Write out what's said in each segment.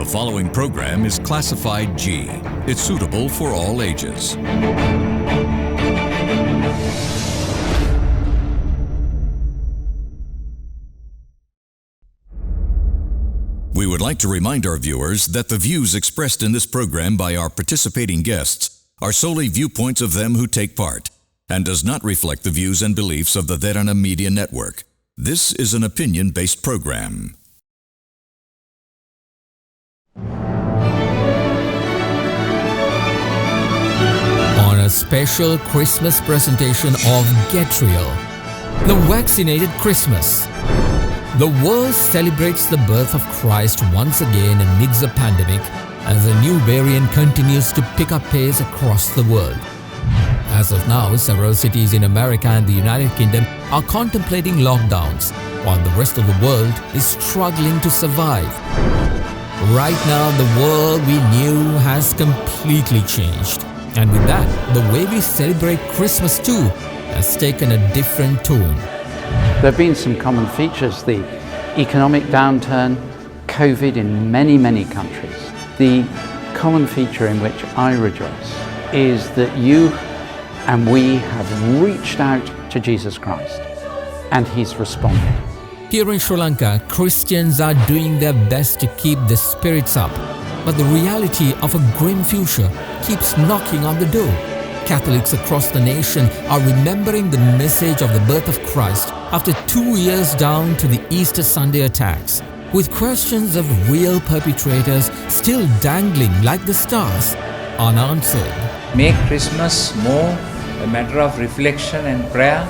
following program is classified G. It's suitable for all ages. We would like to remind our viewers that the views expressed in this program by our participating guests are solely viewpoints of them who take part and does not reflect the views and beliefs of the Derana Media Network. This is an opinion-based program. On a special Christmas presentation of Get Real, the Vaccinated Christmas. The world celebrates the birth of Christ once again amidst the pandemic as a new variant continues to pick up pace across the world. As of now, several cities in America and the United Kingdom are contemplating lockdowns, while the rest of the world is struggling to survive. Right now, the world we knew has completely changed. And with that, the way we celebrate Christmas too has taken a different tone. There have been some common features: the economic downturn, COVID in many countries. The common feature in which I rejoice is that you and we have reached out to Jesus Christ and He's responded. Here in Sri Lanka, Christians are doing their best to keep the spirits up, but the reality of a grim future keeps knocking on the door. Catholics across the nation are remembering the message of the birth of Christ after 2 years down to the Easter Sunday attacks, with questions of real perpetrators still dangling like the stars, unanswered. Make Christmas more a matter of reflection and prayer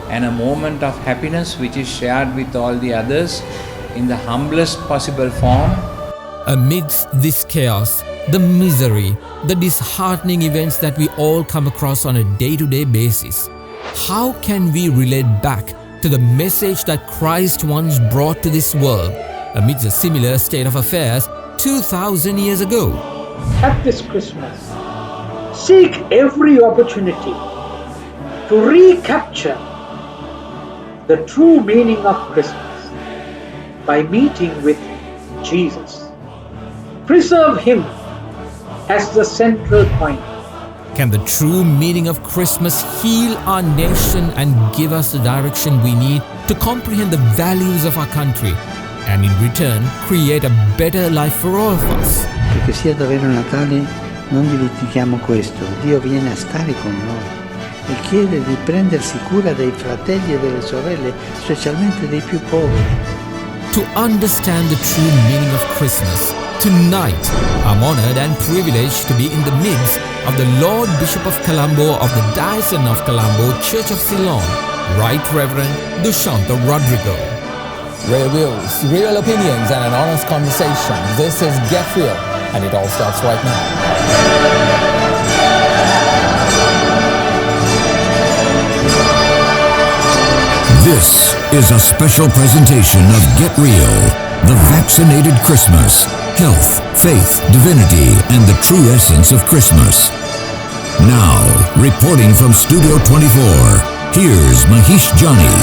and a moment of happiness which is shared with all the others in the humblest possible form. Amidst this chaos, the misery, the disheartening events that we all come across on a day-to-day basis, how can we relate back to the message that Christ once brought to this world amidst a similar state of affairs 2,000 years ago? At this Christmas, seek every opportunity to recapture the true meaning of Christmas by meeting with Jesus. Preserve Him as the central point. Can the true meaning of Christmas heal our nation and give us the direction we need to comprehend the values of our country and in return create a better life for all of us? Perché sia davvero Natale, non dimentichiamo questo: Dio viene a stare con noi e chiede di prendersi cura dei fratelli e delle sorelle, specialmente dei più poveri. To understand the true meaning of Christmas, tonight I'm honored and privileged to be in the midst of the Lord Bishop of Colombo of the Diocese of Colombo, Church of Ceylon, Right Reverend Dushantha Rodrigo. Real views, real opinions and an honest conversation. This is Get Real, and it all starts right now. This is a special presentation of Get Real, the Vaccinated Christmas, health, faith, divinity, and the true essence of Christmas. Now, reporting from Studio 24, here's Mahieash Johnney.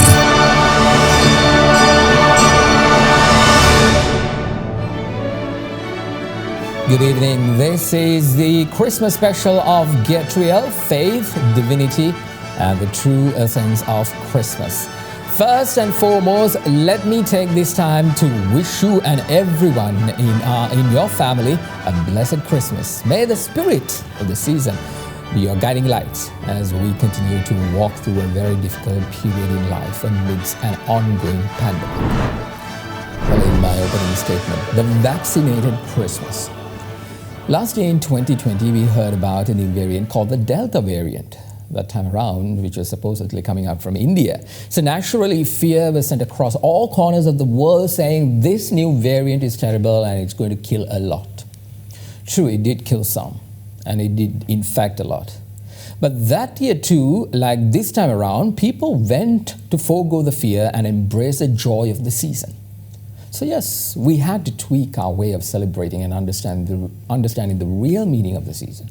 Good evening. This is the Christmas special of Get Real, faith, divinity, and the true essence of Christmas. First and foremost, let me take this time to wish you and everyone in your family a blessed Christmas. May the spirit of the season be your guiding light as we continue to walk through a very difficult period in life amidst an ongoing pandemic. Well, in my opening statement, the vaccinated Christmas. Last year in 2020, we heard about a new variant called the Delta variant. That time around, which was supposedly coming out from India. So naturally, fear was sent across all corners of the world saying this new variant is terrible and it's going to kill a lot. True, it did kill some, and it did infect a lot. But that year too, like this time around, people went to forego the fear and embrace the joy of the season. So yes, we had to tweak our way of celebrating and understanding the real meaning of the season.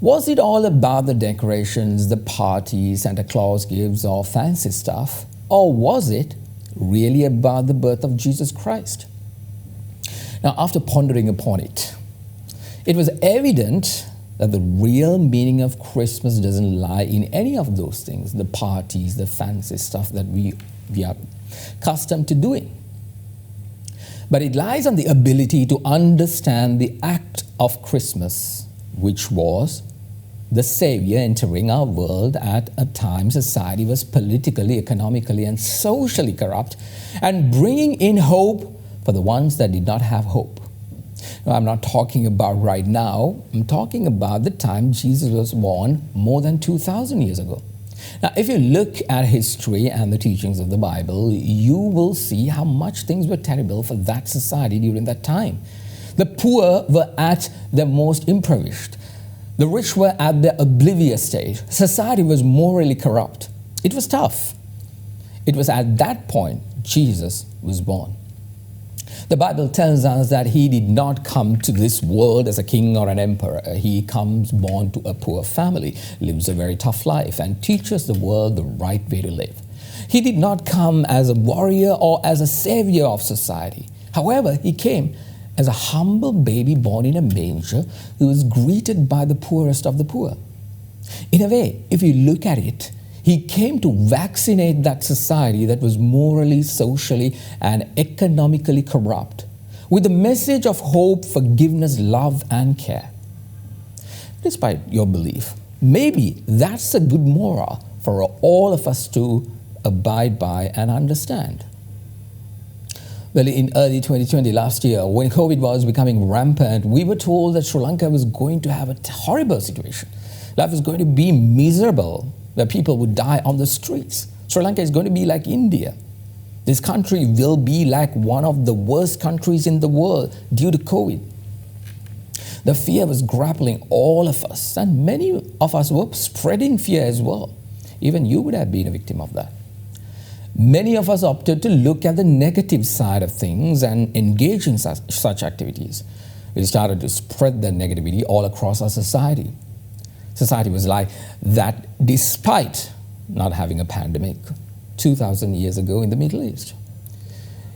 Was it all about the decorations, the parties, Santa Claus gifts, or fancy stuff? Or was it really about the birth of Jesus Christ? Now, after pondering upon it, it was evident that the real meaning of Christmas doesn't lie in any of those things, the parties, the fancy stuff that we are accustomed to doing. But it lies on the ability to understand the act of Christmas, which was the Savior entering our world at a time society was politically, economically, and socially corrupt, and bringing in hope for the ones that did not have hope. Now, I'm not talking about right now. I'm talking about the time Jesus was born more than 2,000 years ago. Now, if you look at history and the teachings of the Bible, you will see how much things were terrible for that society during that time. The poor were at their most impoverished. The rich were at their oblivious stage. Society was morally corrupt. It was tough. It was at that point Jesus was born. The Bible tells us that he did not come to this world as a king or an emperor. He comes born to a poor family, lives a very tough life, and teaches the world the right way to live. He did not come as a warrior or as a savior of society. However, he came as a humble baby born in a manger who was greeted by the poorest of the poor. In a way, if you look at it, he came to vaccinate that society that was morally, socially, and economically corrupt with the message of hope, forgiveness, love, and care. Despite your belief, maybe that's a good moral for all of us to abide by and understand. Well, in early 2020, last year, when COVID was becoming rampant, we were told that Sri Lanka was going to have a horrible situation. Life was going to be miserable, where people would die on the streets. Sri Lanka is going to be like India. This country will be like one of the worst countries in the world due to COVID. The fear was grappling all of us, and many of us were spreading fear as well. Even you would have been a victim of that. Many of us opted to look at the negative side of things and engage in such activities. We started to spread the negativity all across our society. Society was like that despite not having a pandemic 2,000 years ago in the Middle East.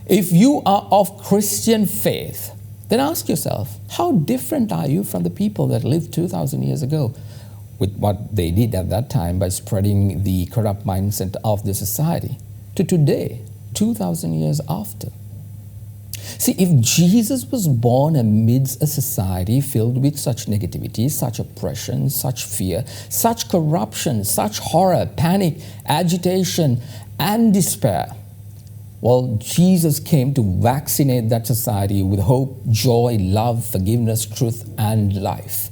If you are of Christian faith, then ask yourself, how different are you from the people that lived 2,000 years ago with what they did at that time by spreading the corrupt mindset of the society to today, 2,000 years after? See, if Jesus was born amidst a society filled with such negativity, such oppression, such fear, such corruption, such horror, panic, agitation, and despair, well, Jesus came to vaccinate that society with hope, joy, love, forgiveness, truth, and life.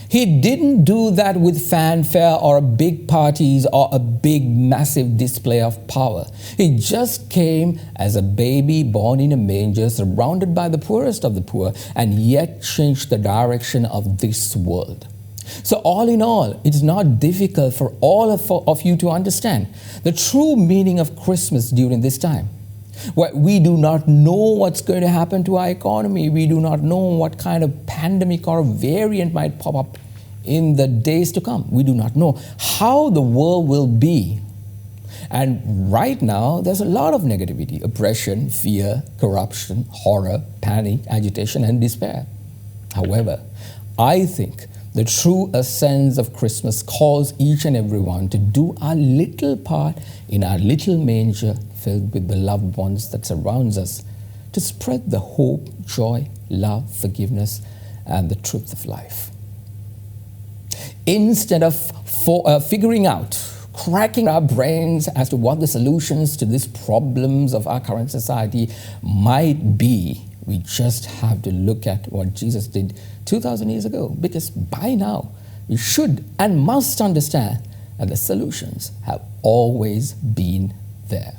He didn't do that with fanfare or big parties or a big, massive display of power. He just came as a baby born in a manger, surrounded by the poorest of the poor, and yet changed the direction of this world. So all in all, it's not difficult for all of you to understand the true meaning of Christmas during this time. We do not know what's going to happen to our economy. We do not know what kind of pandemic or variant might pop up in the days to come. We do not know how the world will be. And right now, there's a lot of negativity, oppression, fear, corruption, horror, panic, agitation, and despair. However, I think the true essence of Christmas calls each and everyone to do our little part in our little manger filled with the loved ones that surrounds us, to spread the hope, joy, love, forgiveness, and the truth of life. Instead of figuring out, cracking our brains as to what the solutions to these problems of our current society might be, we just have to look at what Jesus did 2,000 years ago, because by now we should and must understand that the solutions have always been there.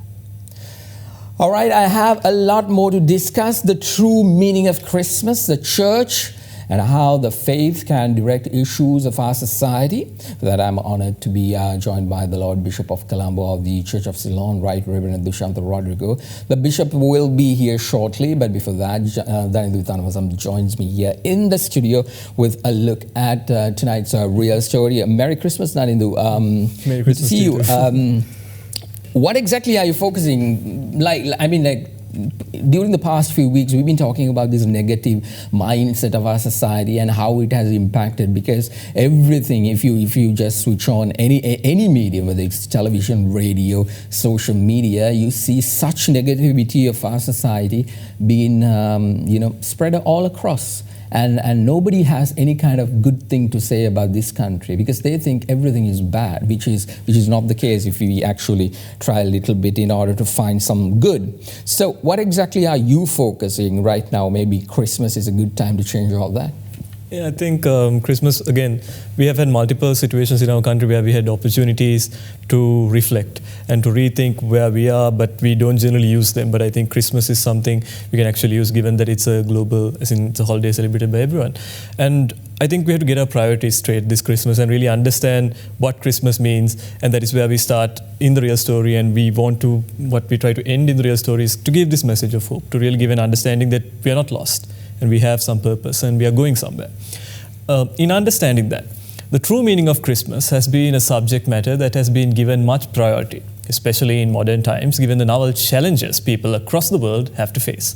All right, I have a lot more to discuss: the true meaning of Christmas, the church, and how the faith can direct issues of our society. For that, I'm honored to be joined by the Lord Bishop of Colombo of the Church of Ceylon, Right Reverend Dushantha Rodrigo. The Bishop will be here shortly, but before that, Dushantha joins me here in the studio with a look at tonight's real story. Merry Christmas, Narindu. Merry Christmas to see you. What exactly are you focusing? during the past few weeks, we've been talking about this negative mindset of our society and how it has impacted, because everything, if you just switch on any medium, whether it's television, radio, social media, you see such negativity of our society being spread all across. And nobody has any kind of good thing to say about this country, because they think everything is bad, which is not the case if we actually try a little bit in order to find some good. So what exactly are you focusing right now? Maybe Christmas is a good time to change all that. Yeah, I think Christmas, again, we have had multiple situations in our country where we had opportunities to reflect and to rethink where we are, but we don't generally use them. But I think Christmas is something we can actually use, given that it's a global, as in it's a holiday celebrated by everyone. And I think we have to get our priorities straight this Christmas and really understand what Christmas means. And that is where we start in the real story. And what we try to end in the real story is to give this message of hope, to really give an understanding that we are not lost, and we have some purpose, and we are going somewhere. In understanding that, the true meaning of Christmas has been a subject matter that has been given much priority, especially in modern times, given the novel challenges people across the world have to face.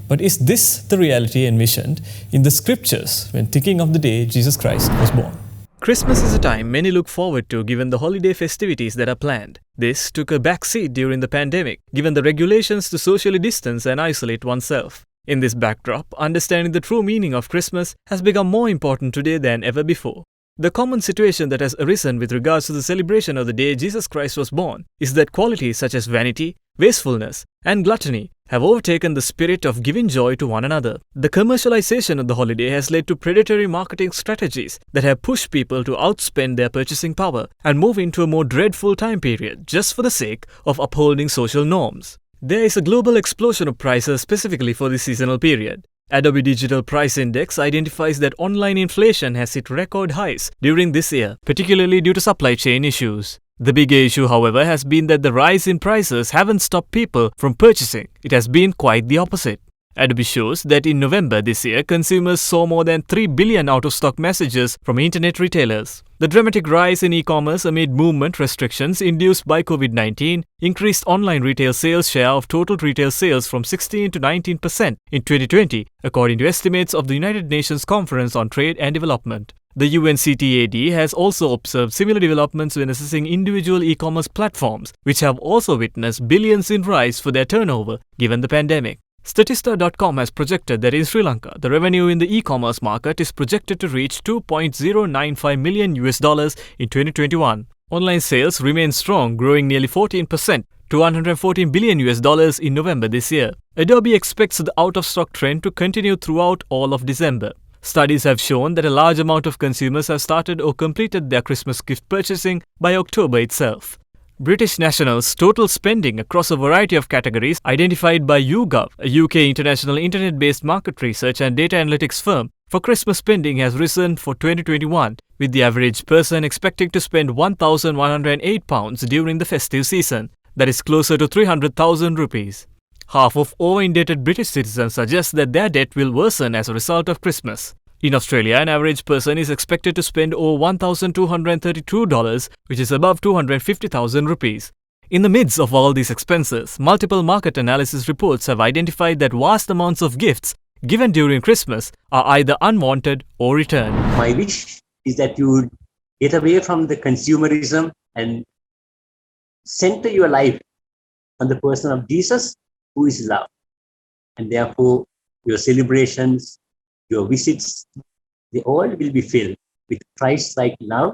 But is this the reality envisioned in the scriptures when thinking of the day Jesus Christ was born? Christmas is a time many look forward to, given the holiday festivities that are planned. This took a backseat during the pandemic, given the regulations to socially distance and isolate oneself. In this backdrop, understanding the true meaning of Christmas has become more important today than ever before. The common situation that has arisen with regards to the celebration of the day Jesus Christ was born is that qualities such as vanity, wastefulness, and gluttony have overtaken the spirit of giving joy to one another. The commercialization of the holiday has led to predatory marketing strategies that have pushed people to outspend their purchasing power and move into a more dreadful time period just for the sake of upholding social norms. There is a global explosion of prices specifically for this seasonal period. Adobe Digital Price Index identifies that online inflation has hit record highs during this year, particularly due to supply chain issues. The bigger issue, however, has been that the rise in prices haven't stopped people from purchasing. It has been quite the opposite. Adobe shows that in November this year, consumers saw more than 3 billion out-of-stock messages from internet retailers. The dramatic rise in e-commerce amid movement restrictions induced by COVID-19 increased online retail sales share of total retail sales from 16 to 19% in 2020, according to estimates of the United Nations Conference on Trade and Development. The UNCTAD has also observed similar developments when assessing individual e-commerce platforms, which have also witnessed billions in rise for their turnover given the pandemic. Statista.com has projected that in Sri Lanka, the revenue in the e-commerce market is projected to reach $2.095 million in 2021. Online sales remain strong, growing nearly 14% to $114 billion in November this year. Adobe expects the out-of-stock trend to continue throughout all of December. Studies have shown that a large amount of consumers have started or completed their Christmas gift purchasing by October itself. British nationals' total spending across a variety of categories identified by YouGov, a UK international internet-based market research and data analytics firm, for Christmas spending has risen for 2021, with the average person expecting to spend £1,108 during the festive season. That is closer to 300,000 rupees. Half of over-indebted British citizens suggest that their debt will worsen as a result of Christmas. In Australia, an average person is expected to spend over $1,232, which is above 250,000 rupees. In the midst of all these expenses, multiple market analysis reports have identified that vast amounts of gifts given during Christmas are either unwanted or returned. My wish is that you would get away from the consumerism and center your life on the person of Jesus, who is love. And therefore, your celebrations, your visits, they all will be filled with Christ-like love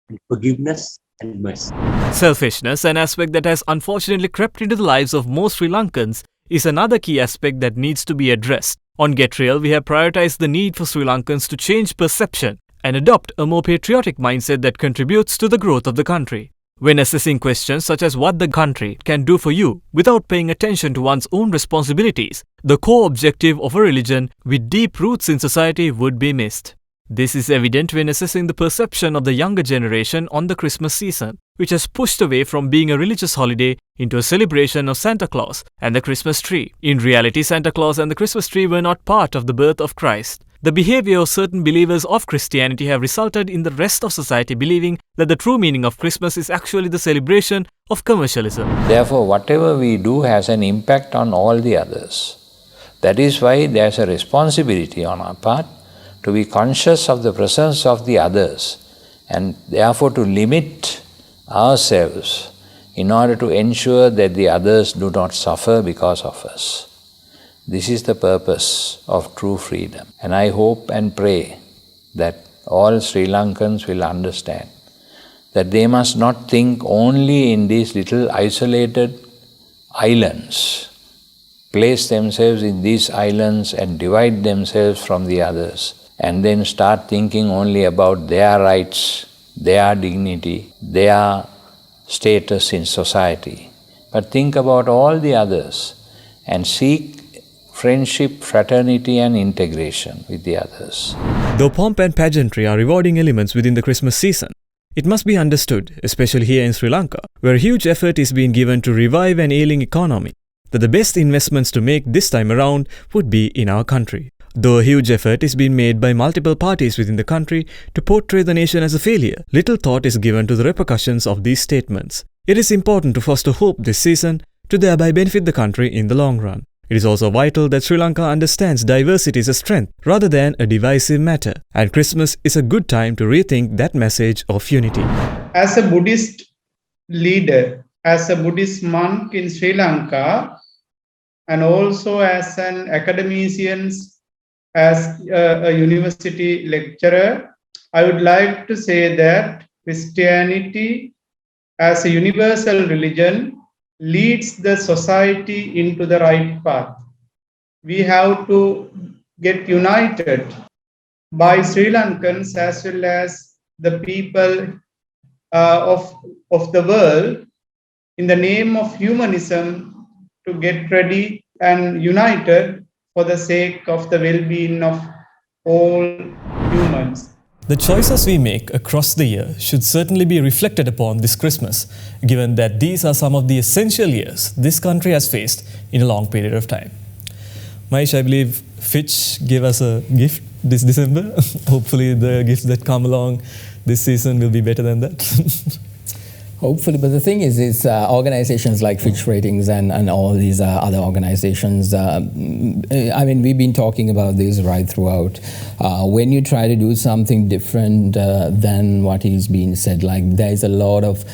and forgiveness and mercy. Selfishness, an aspect that has unfortunately crept into the lives of most Sri Lankans, is another key aspect that needs to be addressed. On Get Real, we have prioritized the need for Sri Lankans to change perception and adopt a more patriotic mindset that contributes to the growth of the country. When assessing questions such as what the country can do for you without paying attention to one's own responsibilities, the core objective of a religion with deep roots in society would be missed. This is evident when assessing the perception of the younger generation on the Christmas season, which has pushed away from being a religious holiday into a celebration of Santa Claus and the Christmas tree. In reality, Santa Claus and the Christmas tree were not part of the birth of Christ. The behavior of certain believers of Christianity have resulted in the rest of society believing that the true meaning of Christmas is actually the celebration of commercialism. Therefore, whatever we do has an impact on all the others. That is why there's a responsibility on our part to be conscious of the presence of the others and therefore to limit ourselves in order to ensure that the others do not suffer because of us. This is the purpose of true freedom. And I hope and pray that all Sri Lankans will understand that they must not think only in these little isolated islands, place themselves in these islands and divide themselves from the others, and then start thinking only about their rights, their dignity, their status in society. But think about all the others and seek friendship, fraternity and integration with the others. Though pomp and pageantry are rewarding elements within the Christmas season, it must be understood, especially here in Sri Lanka, where huge effort is being given to revive an ailing economy, that the best investments to make this time around would be in our country. Though a huge effort is being made by multiple parties within the country to portray the nation as a failure, little thought is given to the repercussions of these statements. It is important to foster hope this season to thereby benefit the country in the long run. It is also vital that Sri Lanka understands diversity is a strength rather than a divisive matter, and Christmas is a good time to rethink that message of unity. As a Buddhist leader, as a Buddhist monk in Sri Lanka, and also as an academician, as a university lecturer, I would like to say that Christianity as a universal religion leads the society into the right path. We have to get united by Sri Lankans as well as the people of the world in the name of humanism to get ready and united for the sake of the well-being of all humans. The choices we make across the year should certainly be reflected upon this Christmas, given that these are some of the essential years this country has faced in a long period of time. Mahieash, I believe Fitch gave us a gift this December. Hopefully the gifts that come along this season will be better than that. Hopefully, but the thing is organizations like Fitch Ratings and all these other organizations, I mean, we've been talking about this right throughout. When you try to do something different than what is being said, like there's a lot of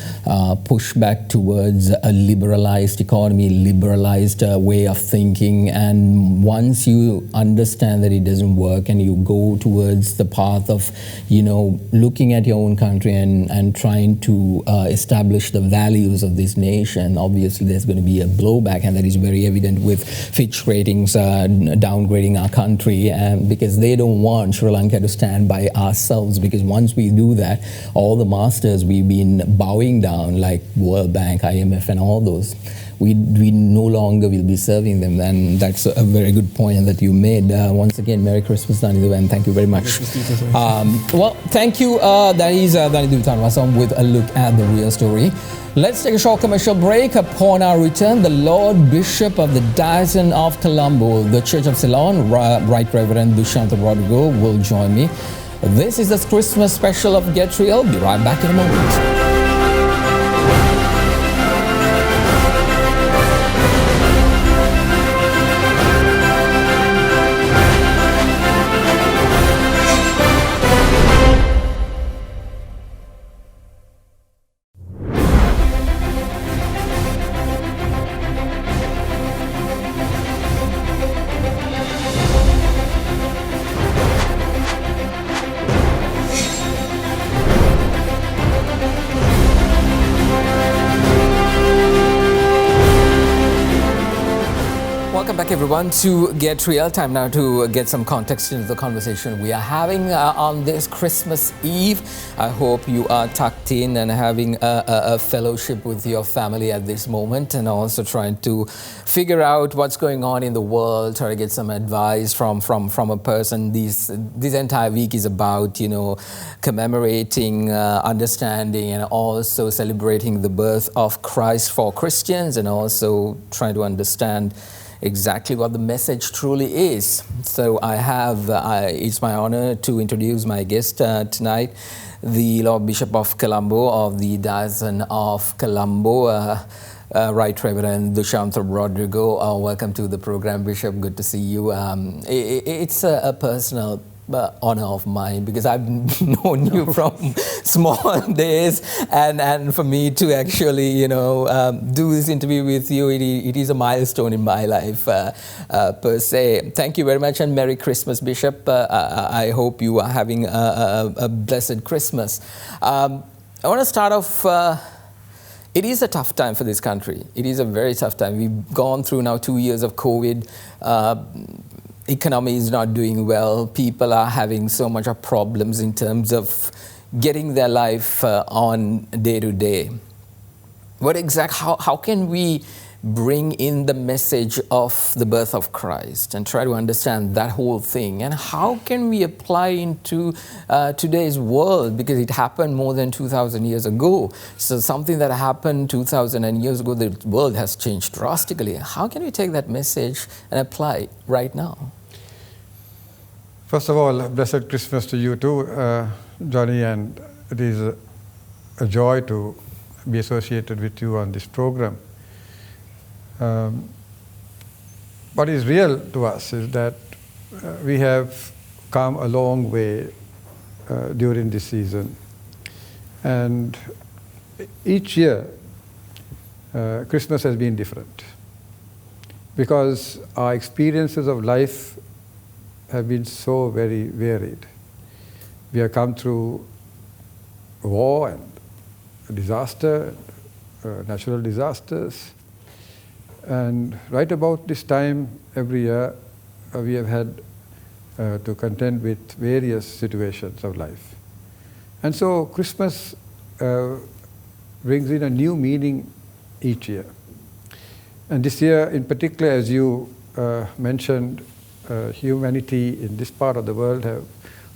pushback towards a liberalized economy, liberalized way of thinking, and once you understand that it doesn't work and you go towards the path of, you know, looking at your own country and trying to establish the values of this nation, obviously there's going to be a blowback, and that is very evident with Fitch Ratings downgrading our country, because they don't want Sri Lanka to stand by ourselves, because once we do that, all the masters we've been bowing down, like World Bank, IMF and all those, we no longer will be serving them. And that's a very good point that you made. Once again, Merry Christmas, Danidu, and thank you very much. Well, thank you. That is Danidu Tanwasam with a look at the real story. Let's take a short commercial break. Upon our return, the Lord Bishop of the Diocese of Colombo, the Church of Ceylon, Right Reverend Dushantha Rodrigo, will join me. This is the Christmas special of Get Real. Be right back in a moment. Everyone, to Get Real. Time now to get some context into the conversation we are having on this Christmas Eve. I hope you are tucked in and having a fellowship with your family at this moment, and also trying to figure out what's going on in the world, try to get some advice from a person. This entire week is about, you know, commemorating, understanding, and also celebrating the birth of Christ for Christians, and also trying to understand, exactly what the message truly is. So it's my honor to introduce my guest tonight, the Lord Bishop of Colombo of the Diocese of Colombo, Right Reverend Dushantha Rodrigo. Welcome to the program, Bishop. Good to see you. It's a personal honor of mine because I've known you from small days, and for me to actually do this interview with you, it is a milestone in my life per se. Thank you very much, and Merry Christmas, Bishop. I hope you are having a blessed Christmas. I want to start off. It is a tough time for this country. It is a very tough time. We've gone through now 2 years of COVID. Economy is not doing well. People are having so much of problems in terms of getting their life on day to day. How can we bring in the message of the birth of Christ and try to understand that whole thing? And how can we apply into today's world? Because it happened more than 2,000 years ago. So something that happened 2,000 years ago, the world has changed drastically. How can we take that message and apply it right now? First of all, blessed Christmas to you too, Johnny, and it is a joy to be associated with you on this program. What is real to us is that we have come a long way during this season, and each year Christmas has been different because our experiences of life have been so very varied. We have come through war and disaster, natural disasters, and right about this time every year we have had to contend with various situations of life. And so Christmas brings in a new meaning each year. And this year in particular, as you mentioned, humanity in this part of the world have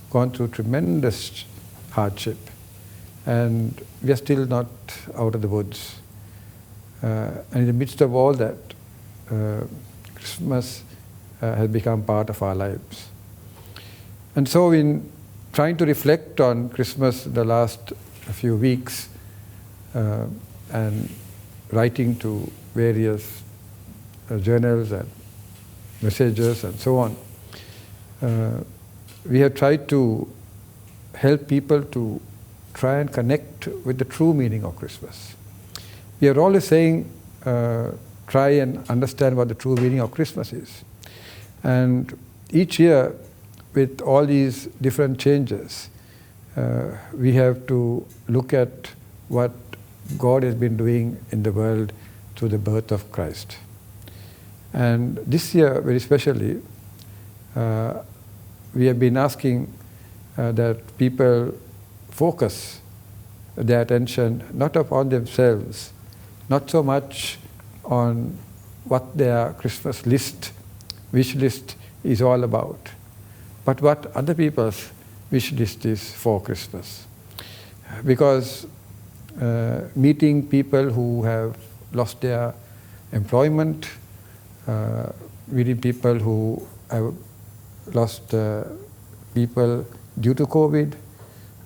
gone through tremendous hardship, and we are still not out of the woods. And in the midst of all that, Christmas has become part of our lives. And so in trying to reflect on Christmas the last few weeks and writing to various journals and messages and so on, we have tried to help people to try and connect with the true meaning of Christmas. We are always saying, try and understand what the true meaning of Christmas is. And each year, with all these different changes, we have to look at what God has been doing in the world through the birth of Christ. And this year, very especially, we have been asking that people focus their attention not upon themselves, not so much on what their Christmas list, wish list is all about, but what other people's wish list is for Christmas. Because meeting people who have lost their employment, meeting people who have lost people due to COVID,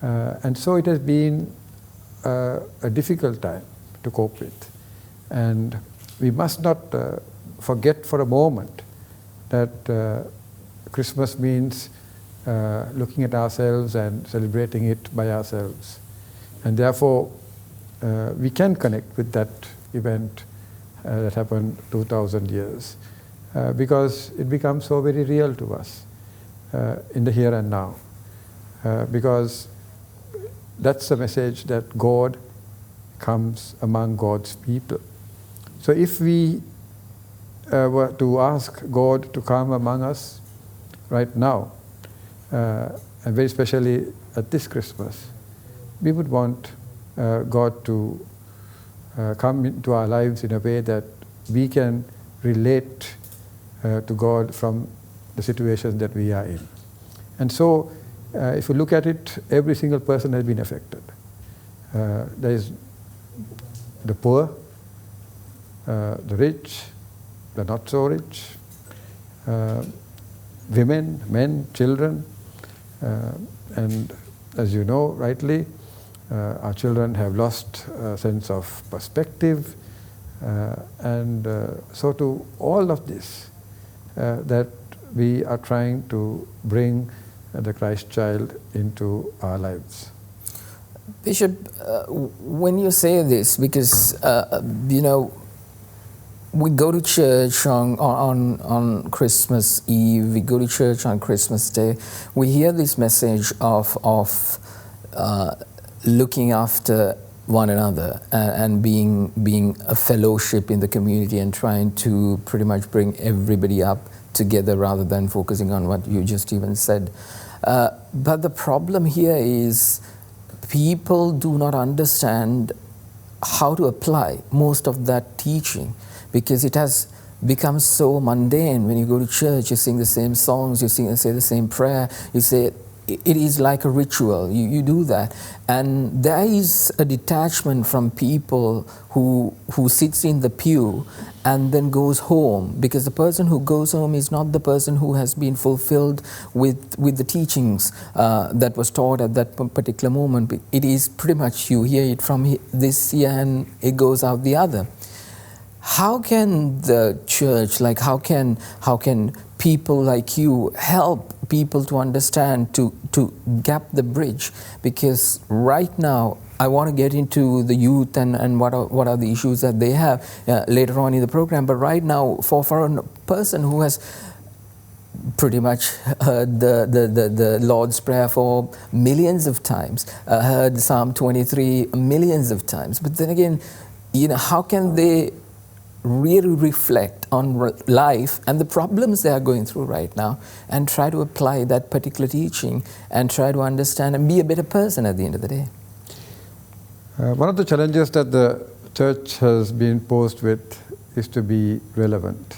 and so it has been a difficult time to cope with. And we must not forget for a moment that Christmas means looking at ourselves and celebrating it by ourselves. And therefore, we can connect with that event that happened 2,000 years because it becomes so very real to us in the here and now. Because that's the message that God comes among God's people. So if we were to ask God to come among us right now, and very especially at this Christmas, we would want God to come into our lives in a way that we can relate to God from the situations that we are in. And so, if you look at it, every single person has been affected. There is the poor, the rich, the not so rich, women, men, children, and as you know rightly, our children have lost a sense of perspective, and so to all of this that we are trying to bring the Christ child into our lives. Bishop, when you say this, because you know, we go to church on Christmas Eve, we go to church on Christmas Day, we hear this message of looking after one another and being a fellowship in the community and trying to pretty much bring everybody up together rather than focusing on what you just even said. But the problem here is people do not understand how to apply most of that teaching, because it has become so mundane. When you go to church, you sing the same songs, you say the same prayer, you say it is like a ritual. You do that, and there is a detachment from people who sits in the pew and then goes home, because the person who goes home is not the person who has been fulfilled with the teachings that was taught at that particular moment. It is pretty much you hear it from this ear and it goes out the other. How can the church, like how can people like you help people to understand, to gap the bridge? Because right now I want to get into the youth and what are the issues that they have later on in the program, but right now for a person who has pretty much heard the Lord's Prayer for millions of times, heard Psalm 23 millions of times, but then again, you know, how can they really reflect on life and the problems they are going through right now and try to apply that particular teaching and try to understand and be a better person at the end of the day? One of the challenges that the church has been posed with is to be relevant.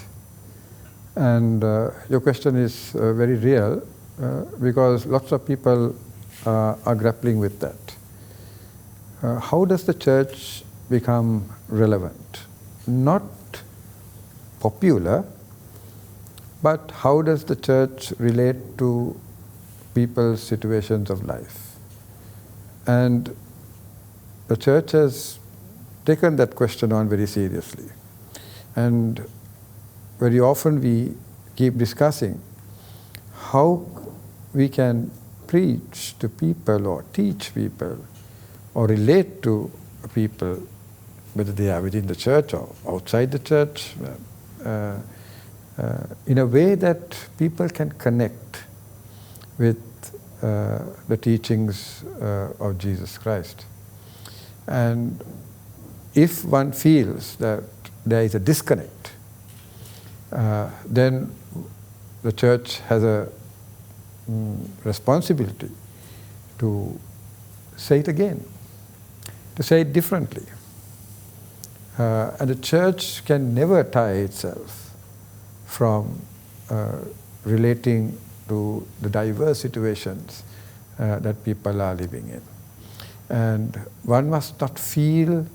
And your question is very real because lots of people are grappling with that. How does the church become relevant? Not popular, but how does the church relate to people's situations of life? And the church has taken that question on very seriously. And very often we keep discussing how we can preach to people or teach people or relate to people, whether they are within the church or outside the church, in a way that people can connect with the teachings of Jesus Christ. And if one feels that there is a disconnect, then the church has a responsibility to say it again, to say it differently. And the church can never tie itself from relating to the diverse situations that people are living in. And one must not feel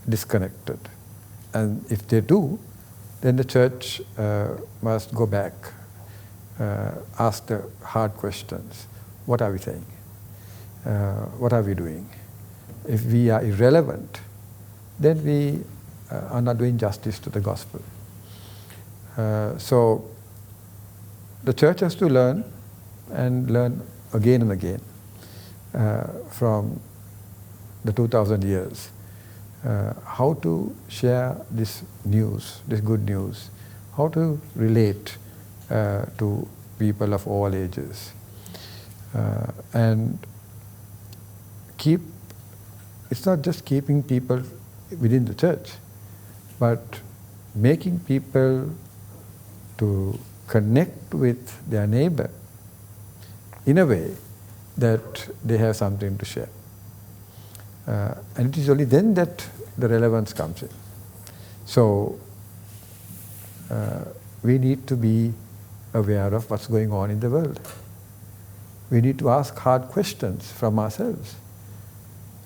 disconnected. And if they do, then the church must go back, ask the hard questions. What are we saying? What are we doing? If we are irrelevant, then we are not doing justice to the gospel. So the church has to learn and learn again and again from the 2000 years how to share this news, this good news, how to relate to people of all ages, and it's not just keeping people within the church, but making people to connect with their neighbor in a way that they have something to share. And it is only then that the relevance comes in. So we need to be aware of what's going on in the world. We need to ask hard questions from ourselves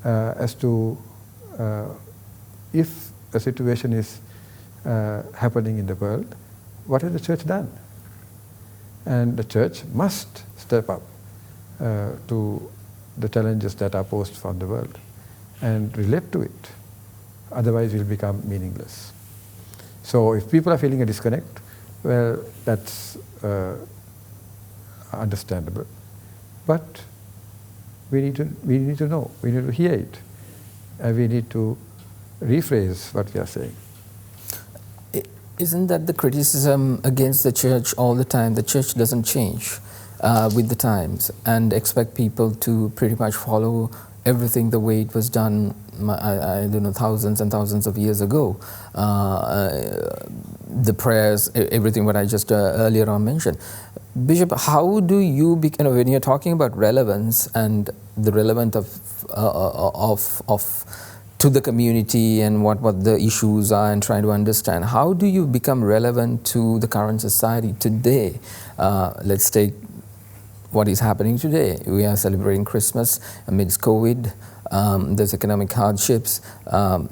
as to if a situation is happening in the world, what has the church done? And the church must step up to the challenges that are posed from the world and relate to it. Otherwise, it will become meaningless. So if people are feeling a disconnect, well, that's understandable. But we need to know, we need to hear it, and we need to rephrase what we are saying. Isn't that the criticism against the church all the time? The church doesn't change with the times and expect people to pretty much follow everything the way it was done, I don't know, thousands and thousands of years ago. The prayers, everything what I just earlier on mentioned. Bishop, how do you, when you're talking about relevance and the relevance of to the community and what the issues are and trying to understand, how do you become relevant to the current society today? Let's take what is happening today. We are celebrating Christmas amidst COVID. There's economic hardships.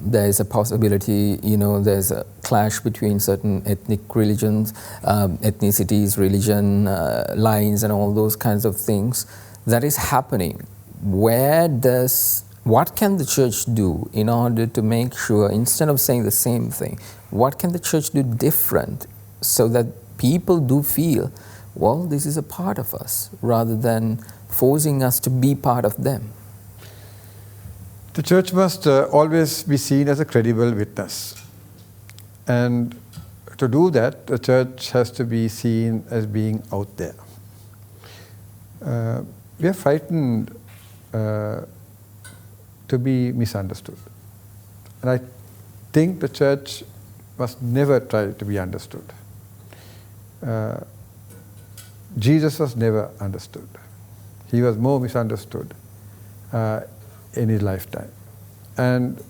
There's a possibility, there's a clash between certain ethnic religions, ethnicities, religion, lines, and all those kinds of things. That is happening. What can the church do in order to make sure, instead of saying the same thing, what can the church do different so that people do feel, well, this is a part of us, rather than forcing us to be part of them? The church must always be seen as a credible witness. And to do that, the church has to be seen as being out there. We are frightened to be misunderstood. And I think the church must never try to be understood. Jesus was never understood. He was more misunderstood in his lifetime. And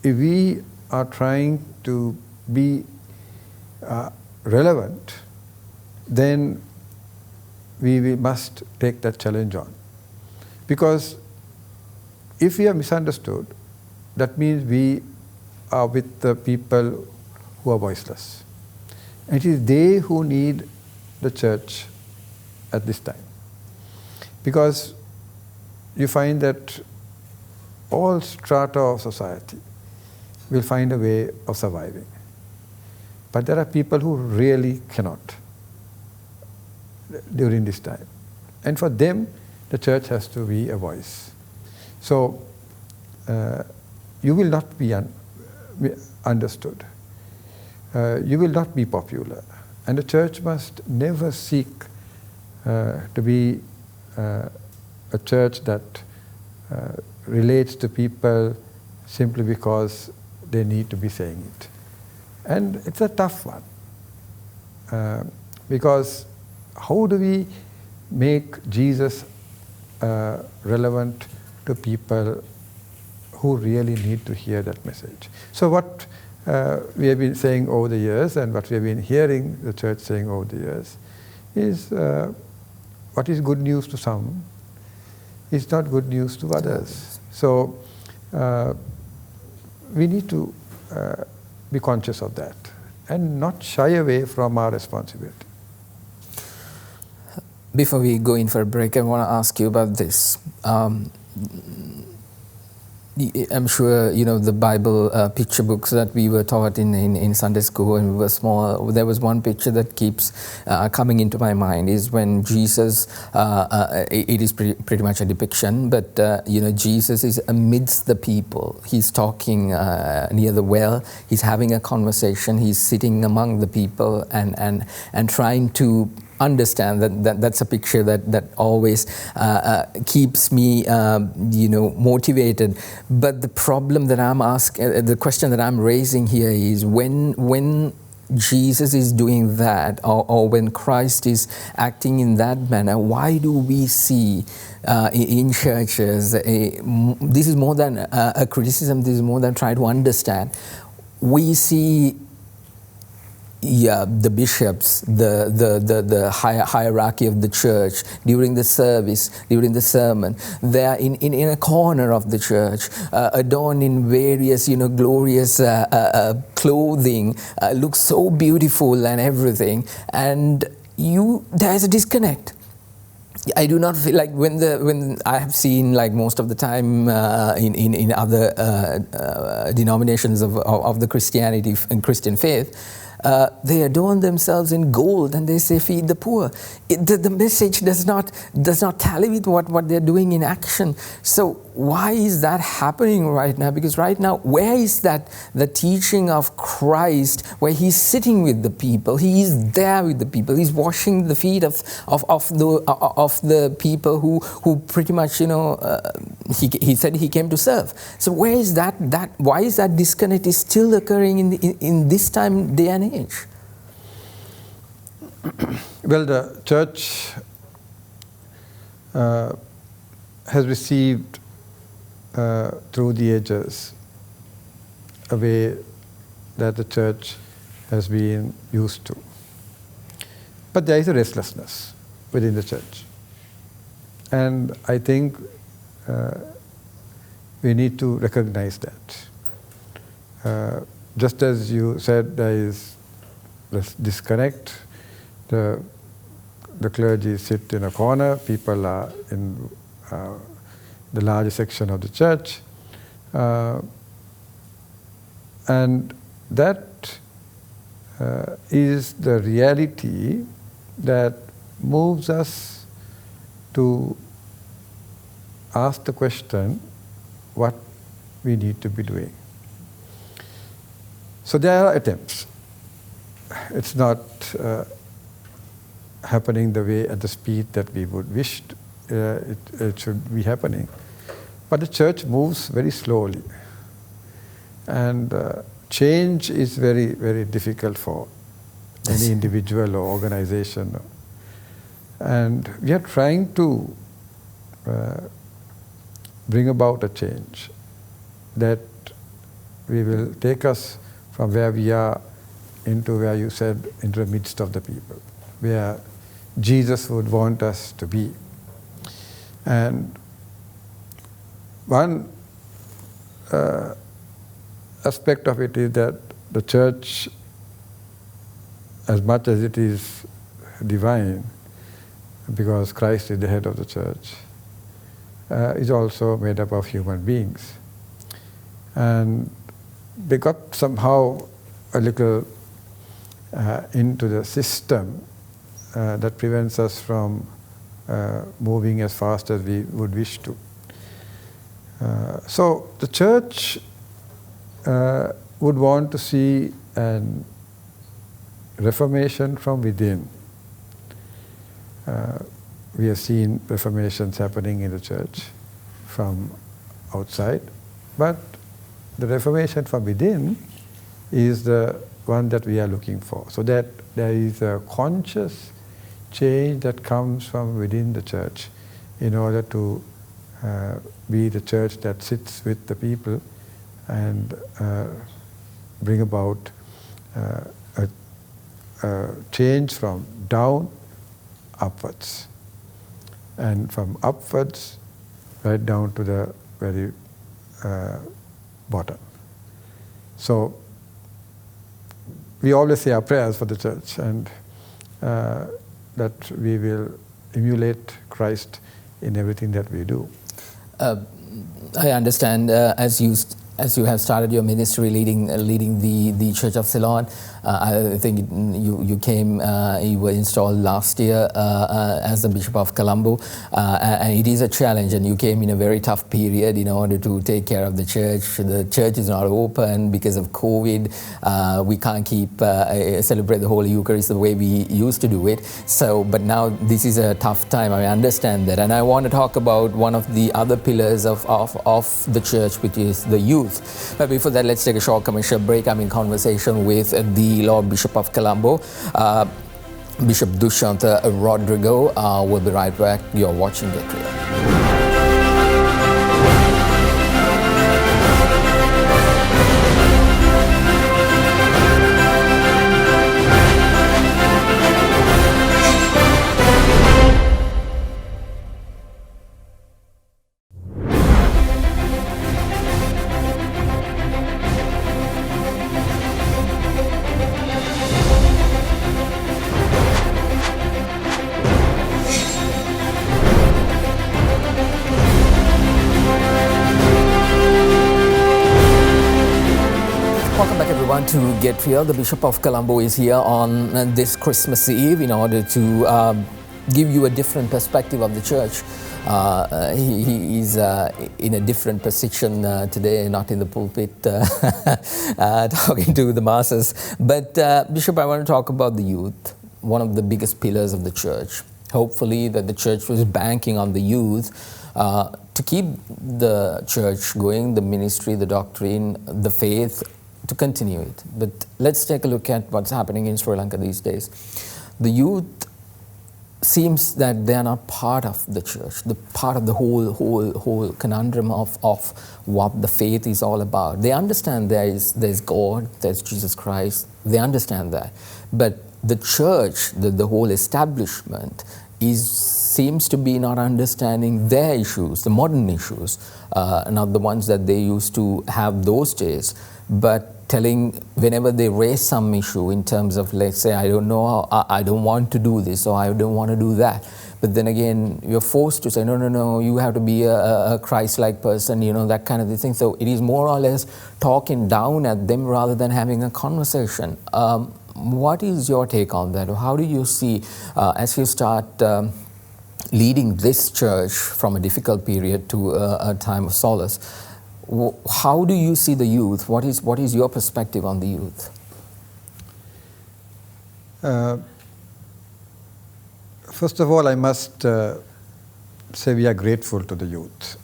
if we are trying to be relevant, then we must take that challenge on. Because if we are misunderstood, that means we are with the people who are voiceless. And it is they who need the church at this time. Because you find that all strata of society will find a way of surviving. But there are people who really cannot during this time. And for them, the church has to be a voice. So you will not be understood. You will not be popular. And the church must never seek to be a church that relates to people simply because they need to be saying it. And it's a tough one. Because how do we make Jesus relevant to people who really need to hear that message? So what we have been saying over the years, and what we have been hearing the church saying over the years, is what is good news to some is not good news to others. So we need to be conscious of that and not shy away from our responsibility. Before we go in for a break, I want to ask you about this. I'm sure the Bible picture books that we were taught in Sunday school when we were small. There was one picture that keeps coming into my mind, is when Jesus. It is pretty much a depiction, but Jesus is amidst the people. He's talking near the well. He's having a conversation. He's sitting among the people and trying to understand that's a picture that always keeps me motivated. But the problem that I'm asking, the question that I'm raising here is when Jesus is doing that, or when Christ is acting in that manner, why do we see in churches, this is more than a criticism, this is more than trying to understand, we see the bishops, the hierarchy of the church during the service, during the sermon. They are in a corner of the church, adorned in various, glorious clothing, looks so beautiful and everything. And there's a disconnect. I do not feel like when I have seen, like most of the time in other denominations of the Christianity and Christian faith, they adorn themselves in gold and they say feed the poor. The message does not tally with what they're doing in action. So why is that happening right now? Because right now, where is the teaching of Christ, where he's sitting with the people, he is there with the people, he's washing the feet of the people who pretty much, he said he came to serve. So where is that why is that disconnect is still occurring in this time, day and age? Well, the church has received through the ages a way that the church has been used to. But there is a restlessness within the church. And I think we need to recognize that. Just as you said, there is this disconnect. The clergy sit in a corner, people are in the larger section of the church. And that is the reality that moves us to ask the question, what we need to be doing. So there are attempts. It's not happening the way at the speed that we would wish it should be happening. But the church moves very slowly. And change is very, very difficult for any individual or organization. And we are trying to bring about a change that will take us from where we are into where you said, into the midst of the people, where Jesus would want us to be. And one aspect of it is that the church, as much as it is divine, because Christ is the head of the church, is also made up of human beings. And they got somehow a little into the system that prevents us from moving as fast as we would wish to. So the church would want to see a reformation from within. We have seen reformations happening in the church from outside, but the reformation from within is the one that we are looking for. So that there is a conscious change that comes from within the church in order to be the church that sits with the people and bring about a change from down upwards, and from upwards right down to the very bottom. So we always say our prayers for the church, and that we will emulate Christ in everything that we do. I understand as you have started your ministry leading the Church of Ceylon. I think you were installed last year as the Bishop of Colombo, and it is a challenge, and you came in a very tough period in order to take care of the church. The church is not open because of COVID. We can't celebrate the Holy Eucharist the way we used to do it. So, but now this is a tough time. I understand that, and I want to talk about one of the other pillars of the church, which is the youth. But before that, let's take a short commercial break. I'm in conversation with the Lord Bishop of Colombo, Bishop Dushantha Rodrigo. We'll be right back. You're watching Get Real. on to Get Real. The Bishop of Colombo is here on this Christmas Eve in order to give you a different perspective of the church. He is in a different position today, not in the pulpit talking to the masses. But Bishop, I want to talk about the youth, one of the biggest pillars of the church. Hopefully that the church was banking on the youth to keep the church going, the ministry, the doctrine, the faith, to continue it. But let's take a look at what's happening in Sri Lanka these days. The youth seems that they are not part of the church, the part of the whole conundrum of what the faith is all about. They understand there's God, there's Jesus Christ. They understand that, but the church, the whole establishment, seems to be not understanding their issues, the modern issues, not the ones that they used to have those days, but telling whenever they raise some issue in terms of, let's say, I don't know, I don't want to do this, or I don't want to do that. But then again, you're forced to say, no, you have to be a Christ-like person, that kind of thing. So it is more or less talking down at them rather than having a conversation. What is your take on that? Or how do you see, as you start leading this church from a difficult period to a time of solace, how do you see the youth? What is your perspective on the youth? First of all, I must say we are grateful to the youth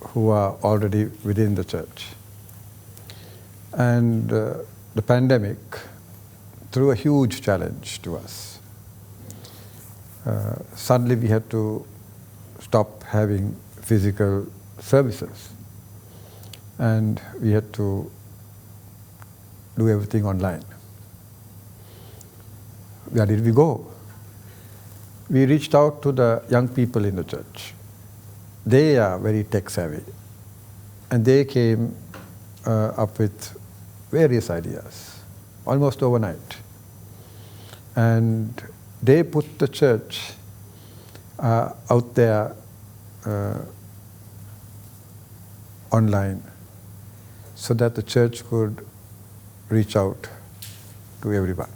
who are already within the church. And the pandemic threw a huge challenge to us. Suddenly we had to stop having physical services. And we had to do everything online. Where did we go? We reached out to the young people in the church. They are very tech savvy. And they came up with various ideas, almost overnight. And they put the church out there online, so that the church could reach out to everyone.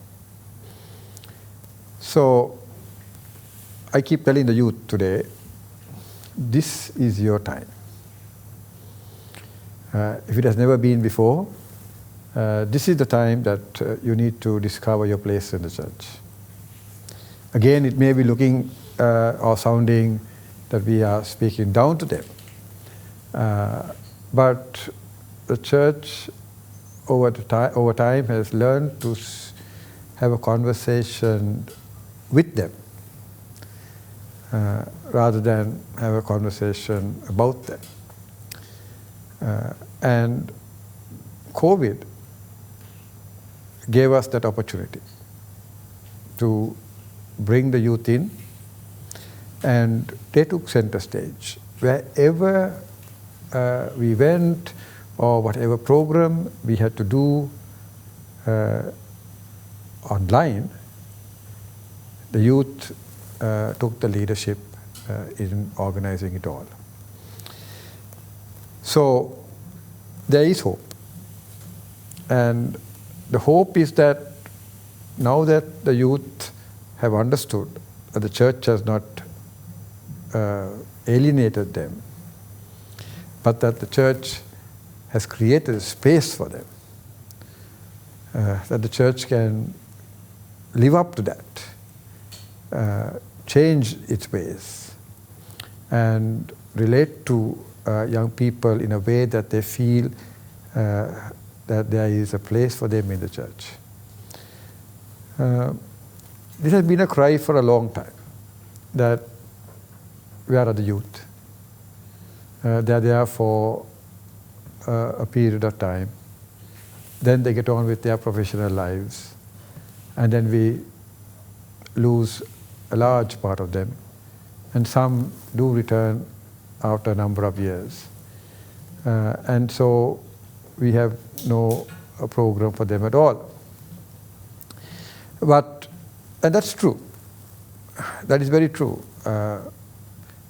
So I keep telling the youth today, this is your time. If it has never been before, this is the time that you need to discover your place in the church. Again, it may be looking or sounding that we are speaking down to them. But the church over time has learned to have a conversation with them rather than have a conversation about them. And COVID gave us that opportunity to bring the youth in, and they took center stage. Wherever we went, or whatever program we had to do online, the youth took the leadership in organizing it all. So there is hope. And the hope is that now that the youth have understood that the church has not alienated them, but that the church has created a space for them, that the church can live up to that, change its ways, and relate to young people in a way that they feel that there is a place for them in the church. This has been a cry for a long time, that where are the youth? They are there for a period of time. Then they get on with their professional lives. And then we lose a large part of them. And some do return after a number of years. And so we have no program for them at all. And that's true. That is very true.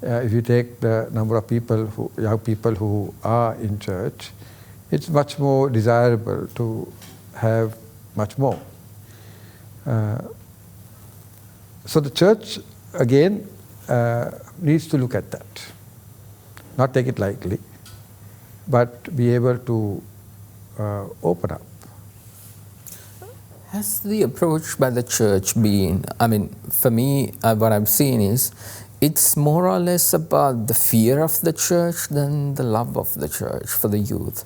If you take the number of people, young people who are in church, it's much more desirable to have much more. So the church, again, needs to look at that. Not take it lightly, but be able to open up. Has the approach by the church been, I mean, for me, what I've seen is, it's more or less about the fear of the church than the love of the church for the youth.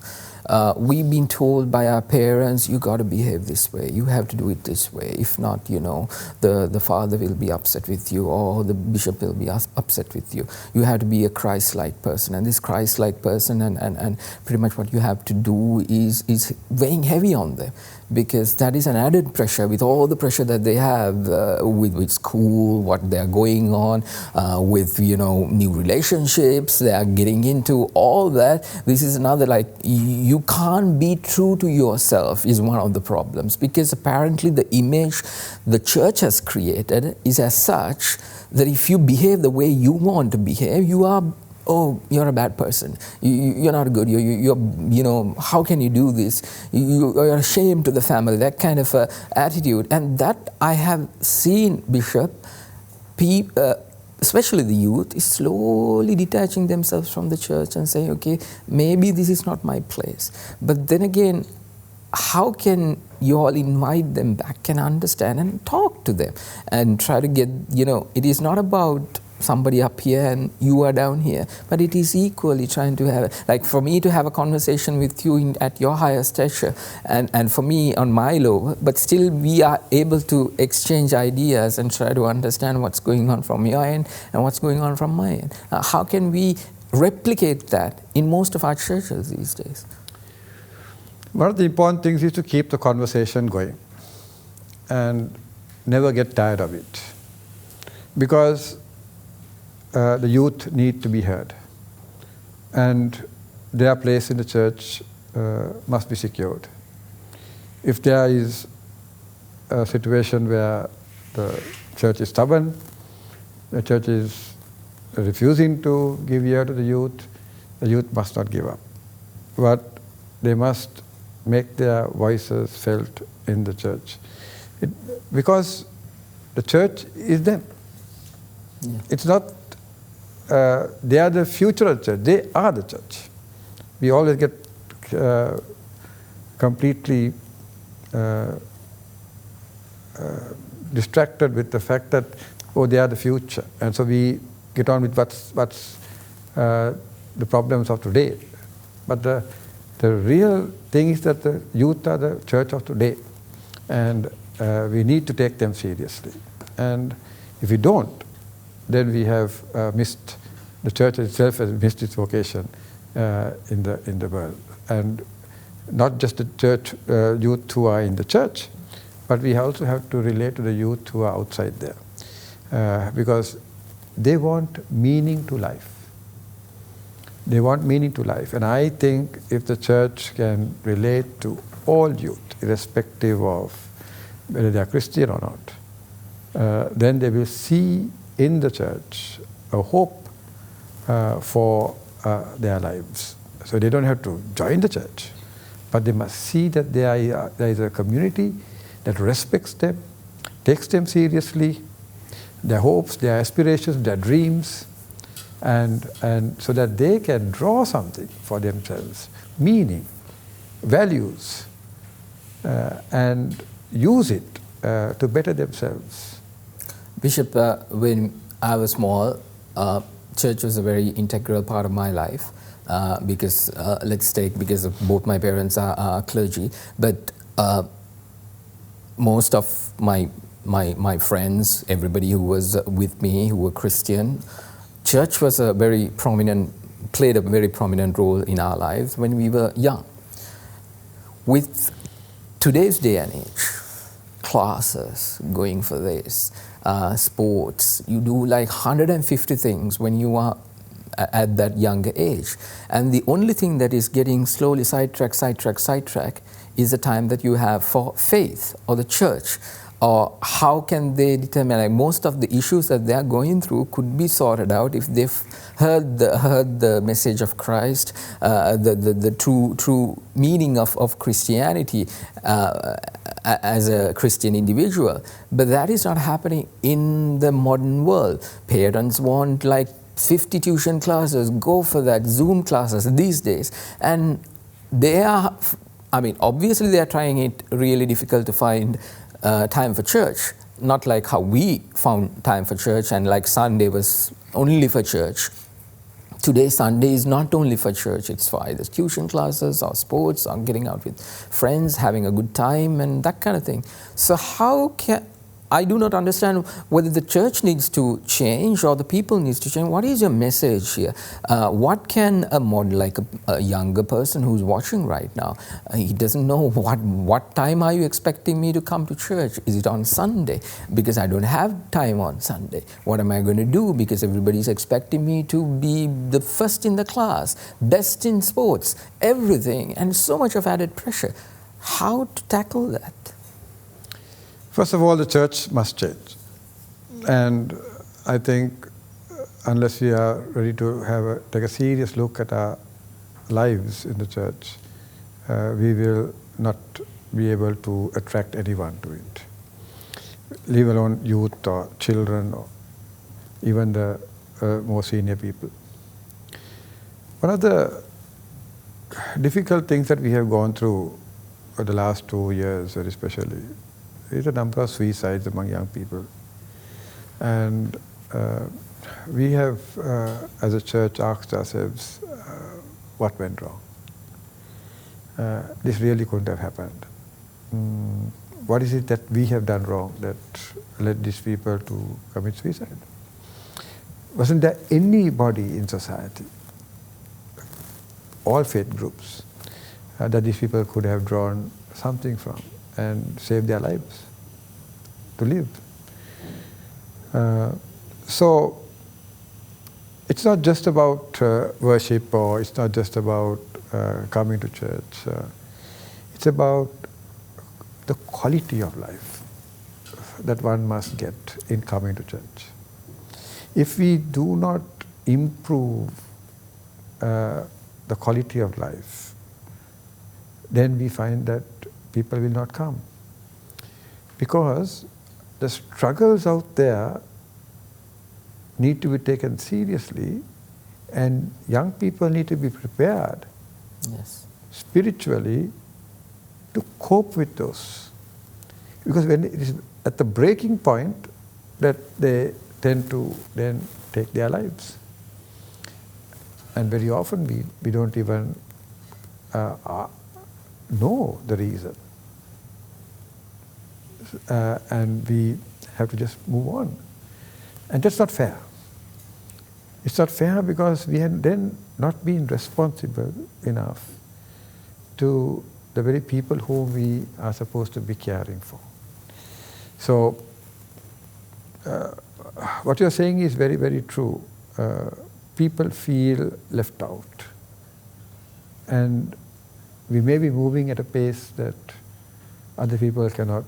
We've been told by our parents, you got to behave this way, you have to do it this way. If not, you know, the father will be upset with you, or the bishop will be upset with you. You have to be a Christ-like person, and this Christ-like person and pretty much what you have to do is weighing heavy on them, because that is an added pressure with all the pressure that they have with school, what they're going on, with, you know, new relationships, they are getting into all that. This is another, like, you can't be true to yourself is one of the problems, because apparently the image the church has created is as such that if you behave the way you want to behave, you are, oh, you're a bad person, you're not good, you're, you know, how can you do this, you're a shame to the family, that kind of attitude. And that I have seen, Bishop, especially the youth, is slowly detaching themselves from the church and saying, okay, maybe this is not my place. But then again, how can you all invite them back and understand and talk to them and try to get, you know, it is not about somebody up here and you are down here, but it is equally trying to have, like for me to have a conversation with you at your higher stature, and for me on my low, but still we are able to exchange ideas and try to understand what's going on from your end and what's going on from my end. How can we replicate that in most of our churches these days? One of the important things is to keep the conversation going and never get tired of it, because the youth need to be heard, and their place in the church must be secured. If there is a situation where the church is stubborn, the church is refusing to give ear to the youth must not give up. But they must make their voices felt in the church. Because the church is them. Yeah. It's not, they are the future of the church, they are the church. We always get completely distracted with the fact that, oh, they are the future. And so we get on with what's the problems of today. But the real thing is that the youth are the church of today. And we need to take them seriously. And if we don't, then we have missed, the church itself has missed its vocation in the world. And not just the church youth who are in the church, but we also have to relate to the youth who are outside there. Because they want meaning to life. They want meaning to life. And I think if the church can relate to all youth, irrespective of whether they are Christian or not, then they will see in the church a hope for their lives. So they don't have to join the church, but they must see that there is a community that respects them, takes them seriously, their hopes, their aspirations, their dreams, and so that they can draw something for themselves, meaning, values, and use it to better themselves. Bishop, when I was small, church was a very integral part of my life because, because both my parents are clergy, but most of my friends, everybody who was with me, who were Christian, church was played a very prominent role in our lives when we were young. With today's day and age, classes, going for this, sports, you do like 150 things when you are at that younger age. And the only thing that is getting slowly sidetracked is the time that you have for faith or the church. Or how can they determine, like most of the issues that they are going through could be sorted out if they've heard the message of Christ, the true meaning of Christianity as a Christian individual. But that is not happening in the modern world. Parents want like 50 tuition classes, go for that, Zoom classes these days. And they are, I mean, obviously they are trying it really difficult to find time for church, not like how we found time for church and like Sunday was only for church. Today, Sunday is not only for church, it's for either tuition classes or sports or getting out with friends, having a good time and that kind of thing. So how can, I do not understand whether the church needs to change or the people needs to change. What is your message here? What can a modern, like a younger person who's watching right now, he doesn't know what time are you expecting me to come to church? Is it on Sunday? Because I don't have time on Sunday. What am I going to do? Because everybody's expecting me to be the first in the class, best in sports, everything, and so much of added pressure. How to tackle that? First of all, the church must change. And I think unless we are ready to take a serious look at our lives in the church, we will not be able to attract anyone to it, leave alone youth or children or even the more senior people. One of the difficult things that we have gone through for the last 2 years, very especially, is a number of suicides among young people. And we have, as a church, asked ourselves, what went wrong? This really couldn't have happened. What is it that we have done wrong that led these people to commit suicide? Wasn't there anybody in society, all faith groups, that these people could have drawn something from and save their lives to live? So it's not just about worship, or it's not just about coming to church. It's about the quality of life that one must get in coming to church. If we do not improve the quality of life, then we find that people will not come. Because the struggles out there need to be taken seriously, and young people need to be prepared spiritually to cope with those. Because when it is at the breaking point that they tend to then take their lives. And very often we don't even know the reason. And we have to just move on. And that's not fair. It's not fair because we have then not been responsible enough to the very people whom we are supposed to be caring for. So what you're saying is very, very true. People feel left out. And we may be moving at a pace that other people cannot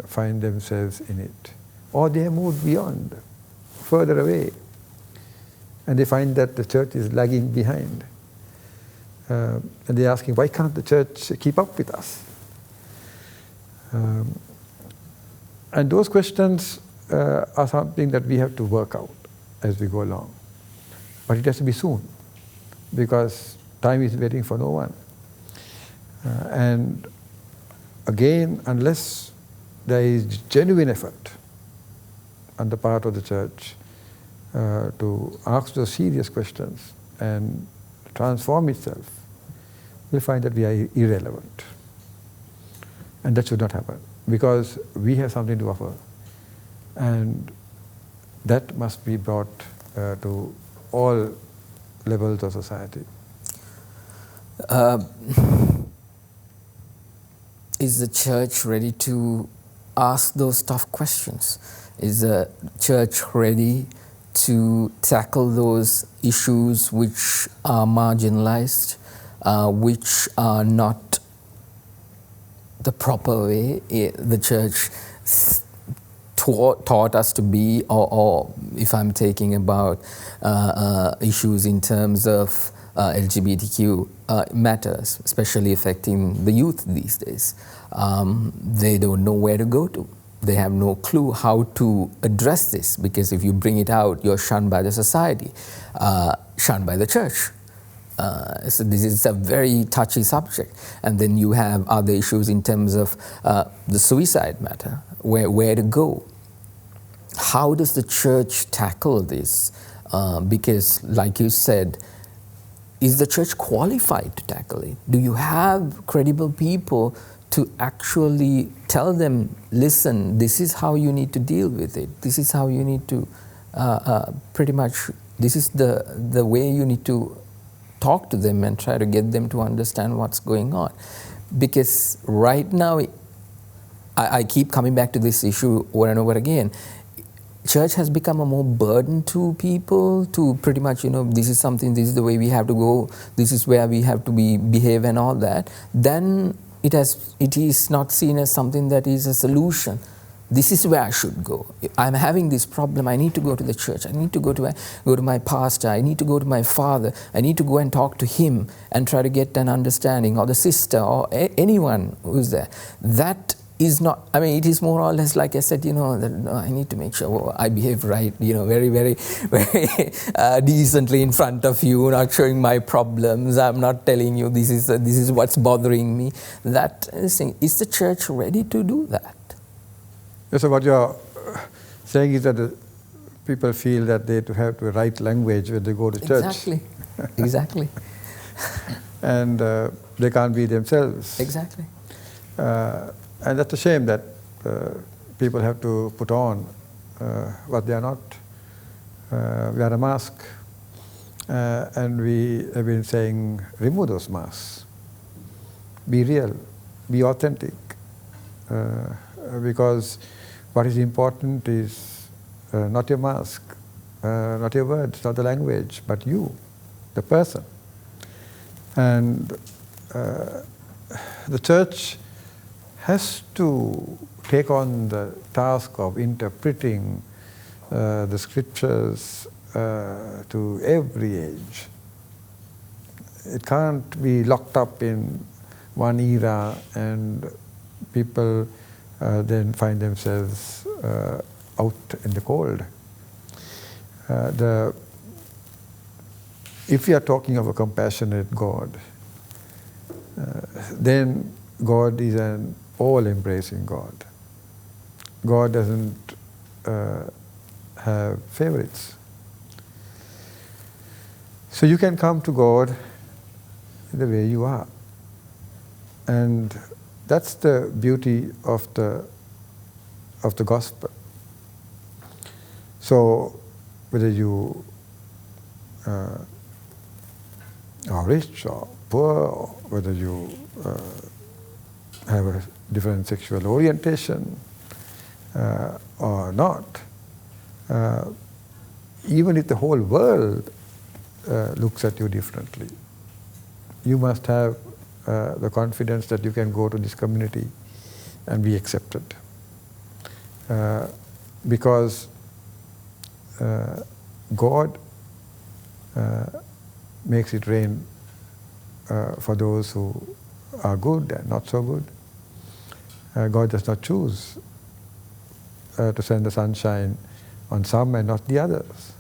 find themselves in it. Or they have moved beyond, further away. And they find that the church is lagging behind. And they're asking, why can't the church keep up with us? And those questions are something that we have to work out as we go along. But it has to be soon, because time is waiting for no one. And again, unless there is genuine effort on the part of the church to ask those serious questions and transform itself, we'll find that we are irrelevant. And that should not happen, because we have something to offer. And that must be brought to all levels of society. Is the church ready to ask those tough questions? Is the church ready to tackle those issues which are marginalized, which are not the proper way the church taught us to be, or if I'm taking about issues in terms of LGBTQ matters, especially affecting the youth these days. They don't know where to go to. They have no clue how to address this, because if you bring it out, you're shunned by the society, shunned by the church. So this is a very touchy subject. And then you have other issues in terms of the suicide matter, where to go. How does the church tackle this? Because like you said, is the church qualified to tackle it? Do you have credible people to actually tell them, listen, this is how you need to deal with it. This is how you need to, pretty much, this is the way you need to talk to them and try to get them to understand what's going on. Because right now, I keep coming back to this issue over and over again. Church has become a more burden to people, to pretty much, this is something, this is the way we have to go, this is where we have to behave and all that. Then it is not seen as something that is a solution. This is where I should go. I'm having this problem. I need to go to the church. I need to go to my pastor. I need to go to my father. I need to go and talk to him and try to get an understanding, or the sister, or anyone who's there. That is not, it is more or less like I said, that I need to make sure I behave right, very, very, very decently in front of you, not showing my problems. I'm not telling you this is what's bothering me. That is the church ready to do that? So what you're saying is that the people feel that they have the right language when they go to church. Exactly, exactly. And they can't be themselves. Exactly. And that's a shame that people have to put on what they are not. Wear a mask. And we have been saying, remove those masks. Be real. Be authentic. Because what is important is not your mask, not your words, not the language, but you, the person. And the church has to take on the task of interpreting the scriptures to every age. It can't be locked up in one era and people then find themselves out in the cold. If we are talking of a compassionate God, then God is an all-embracing God. God doesn't have favorites. So you can come to God the way you are. And that's the beauty of the gospel. So whether you are rich or poor, or whether you have a different sexual orientation or not, even if the whole world looks at you differently, you must have the confidence that you can go to this community and be accepted. Because God makes it rain for those who are good and not so good. God does not choose to send the sunshine on some and not the others.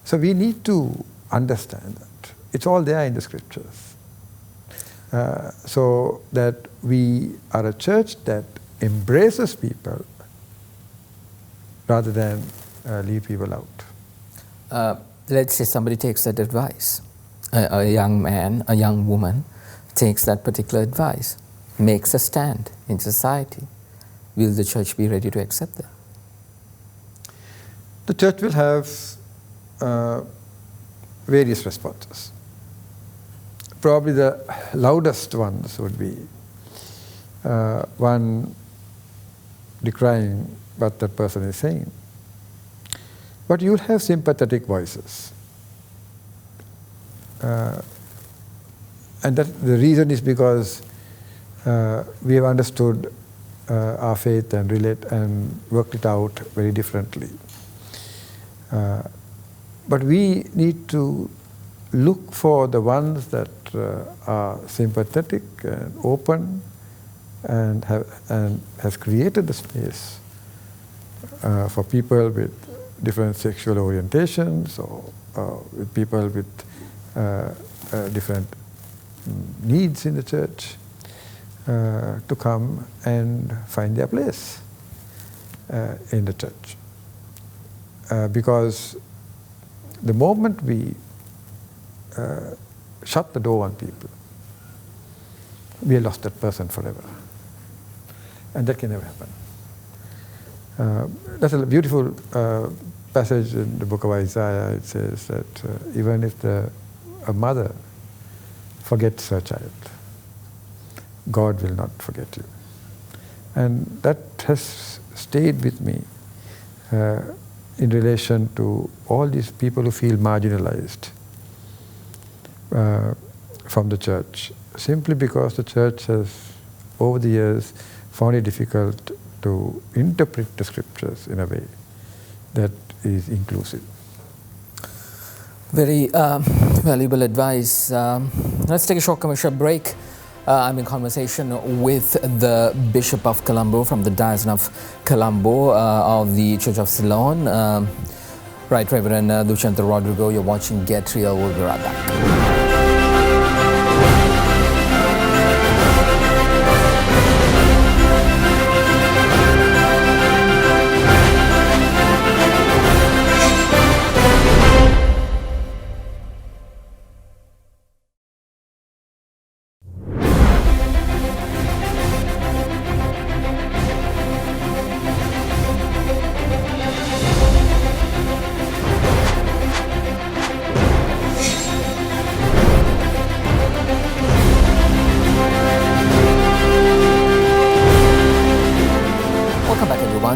So we need to understand that. It's all there in the scriptures. So that we are a church that embraces people rather than leave people out. Let's say somebody takes that advice. A young man, a young woman takes that particular advice, makes a stand in society. Will the church be ready to accept that? The church will have various responses. Probably the loudest ones would be one decrying what that person is saying. But you'll have sympathetic voices. And that the reason is because we have understood our faith and relate and worked it out very differently. But we need to look for the ones that are sympathetic and open and has created the space for people with different sexual orientations or with people with different needs in the church to come and find their place in the church. Because the moment we shut the door on people, we have lost that person forever. And that can never happen. That's a beautiful passage in the book of Isaiah. It says that even if a mother forgets her child, God will not forget you. And that has stayed with me in relation to all these people who feel marginalized from the church, simply because the church has, over the years, found it difficult to interpret the scriptures in a way that is inclusive. Very valuable advice. Let's take a short commercial break. I'm in conversation with the Bishop of Colombo from the Diocese of Colombo of the Church of Ceylon. Right, Reverend Dushantha Rodrigo, you're watching Get Real. We'll be right back.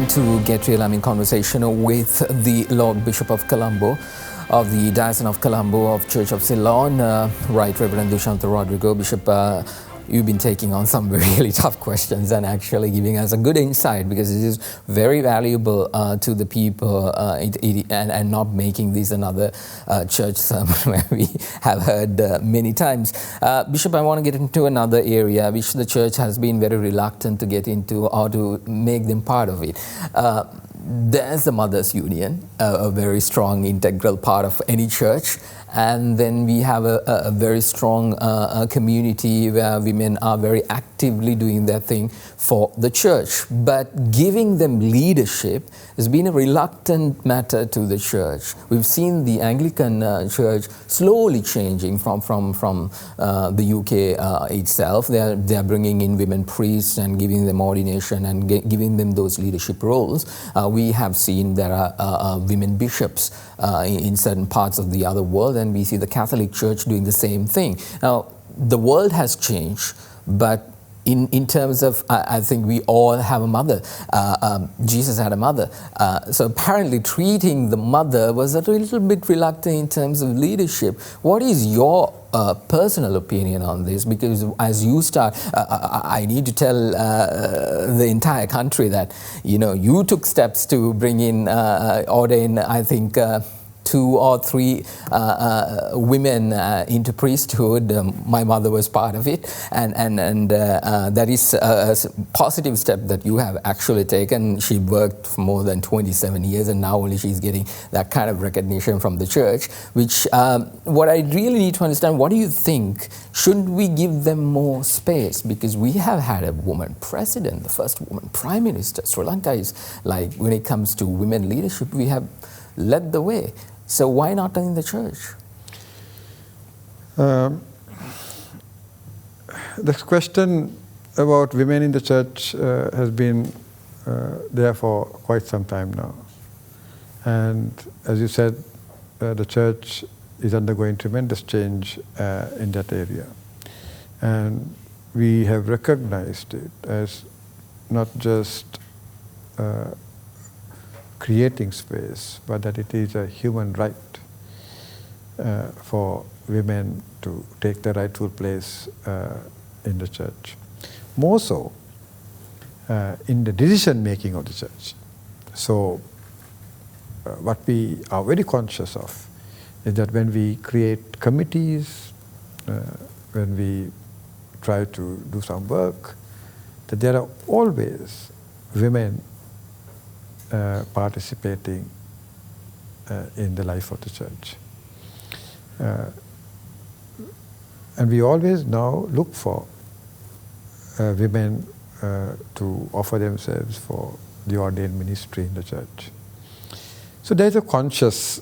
To Get Real, I'm in conversation with the Lord Bishop of Colombo of the Diocese of Colombo of Church of Ceylon, Right Reverend Dushantha Rodrigo. Bishop, you've been taking on some really tough questions and actually giving us a good insight, because it is very valuable to the people and not making this another church sermon where we have heard many times. Bishop, I want to get into another area which the church has been very reluctant to get into or to make them part of it. There's the Mothers' Union, a very strong integral part of any church. And then we have a very strong community where women are very actively doing their thing for the church. But giving them leadership has been a reluctant matter to the church. We've seen the Anglican church slowly changing from the UK itself. They are bringing in women priests and giving them ordination and giving them those leadership roles. We have seen there are women bishops in certain parts of the other world, and we see the Catholic Church doing the same thing. Now, the world has changed, but in terms of, I think we all have a mother. Jesus had a mother. So apparently treating the mother was a little bit reluctant in terms of leadership. What is your personal opinion on this? Because as you start, I need to tell the entire country that, you took steps to bring in, ordain, I think, 2 or 3 women into priesthood. My mother was part of it, and that is a positive step that you have actually taken. She worked for more than 27 years, and now only she's getting that kind of recognition from the church, which what I really need to understand, what do you think? Shouldn't we give them more space? Because we have had a woman president, the first woman prime minister. Sri Lanka is, like, when it comes to women leadership, we have led the way. So why not in the church? The question about women in the church has been there for quite some time now. And as you said, the church is undergoing tremendous change in that area. And we have recognized it as not just creating space, but that it is a human right for women to take their rightful place in the church. more so in the decision making of the church. So what we are very conscious of is that when we create committees, when we try to do some work, that there are always women participating in the life of the church. And we always now look for women to offer themselves for the ordained ministry in the church. So there's a conscious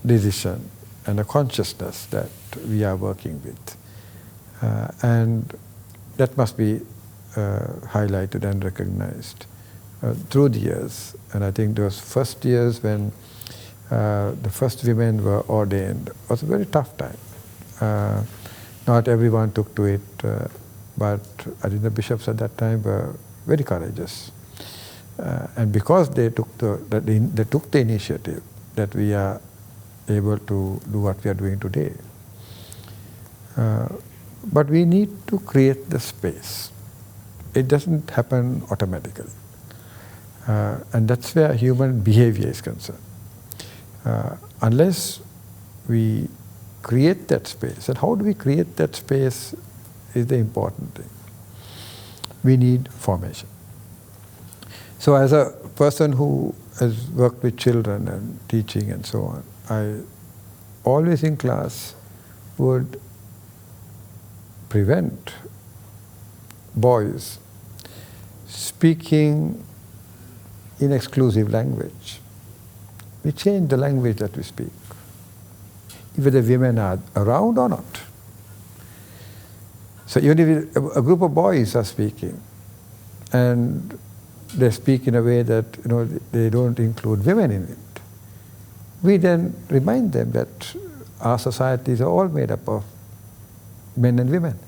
decision and a consciousness that we are working with. And that must be highlighted and recognized through the years. And I think those first years when the first women were ordained was a very tough time. Not everyone took to it, but I think the bishops at that time were very courageous. And because they took the initiative, that we are able to do what we are doing today. But we need to create the space. It doesn't happen automatically. And that's where human behavior is concerned. Unless we create that space, and how do we create that space is the important thing. We need formation. So as a person who has worked with children and teaching and so on, I always in class would prevent boys speaking in exclusive language. We change the language that we speak, whether women are around or not. So even if a group of boys are speaking, and they speak in a way that they don't include women in it, we then remind them that our societies are all made up of men and women.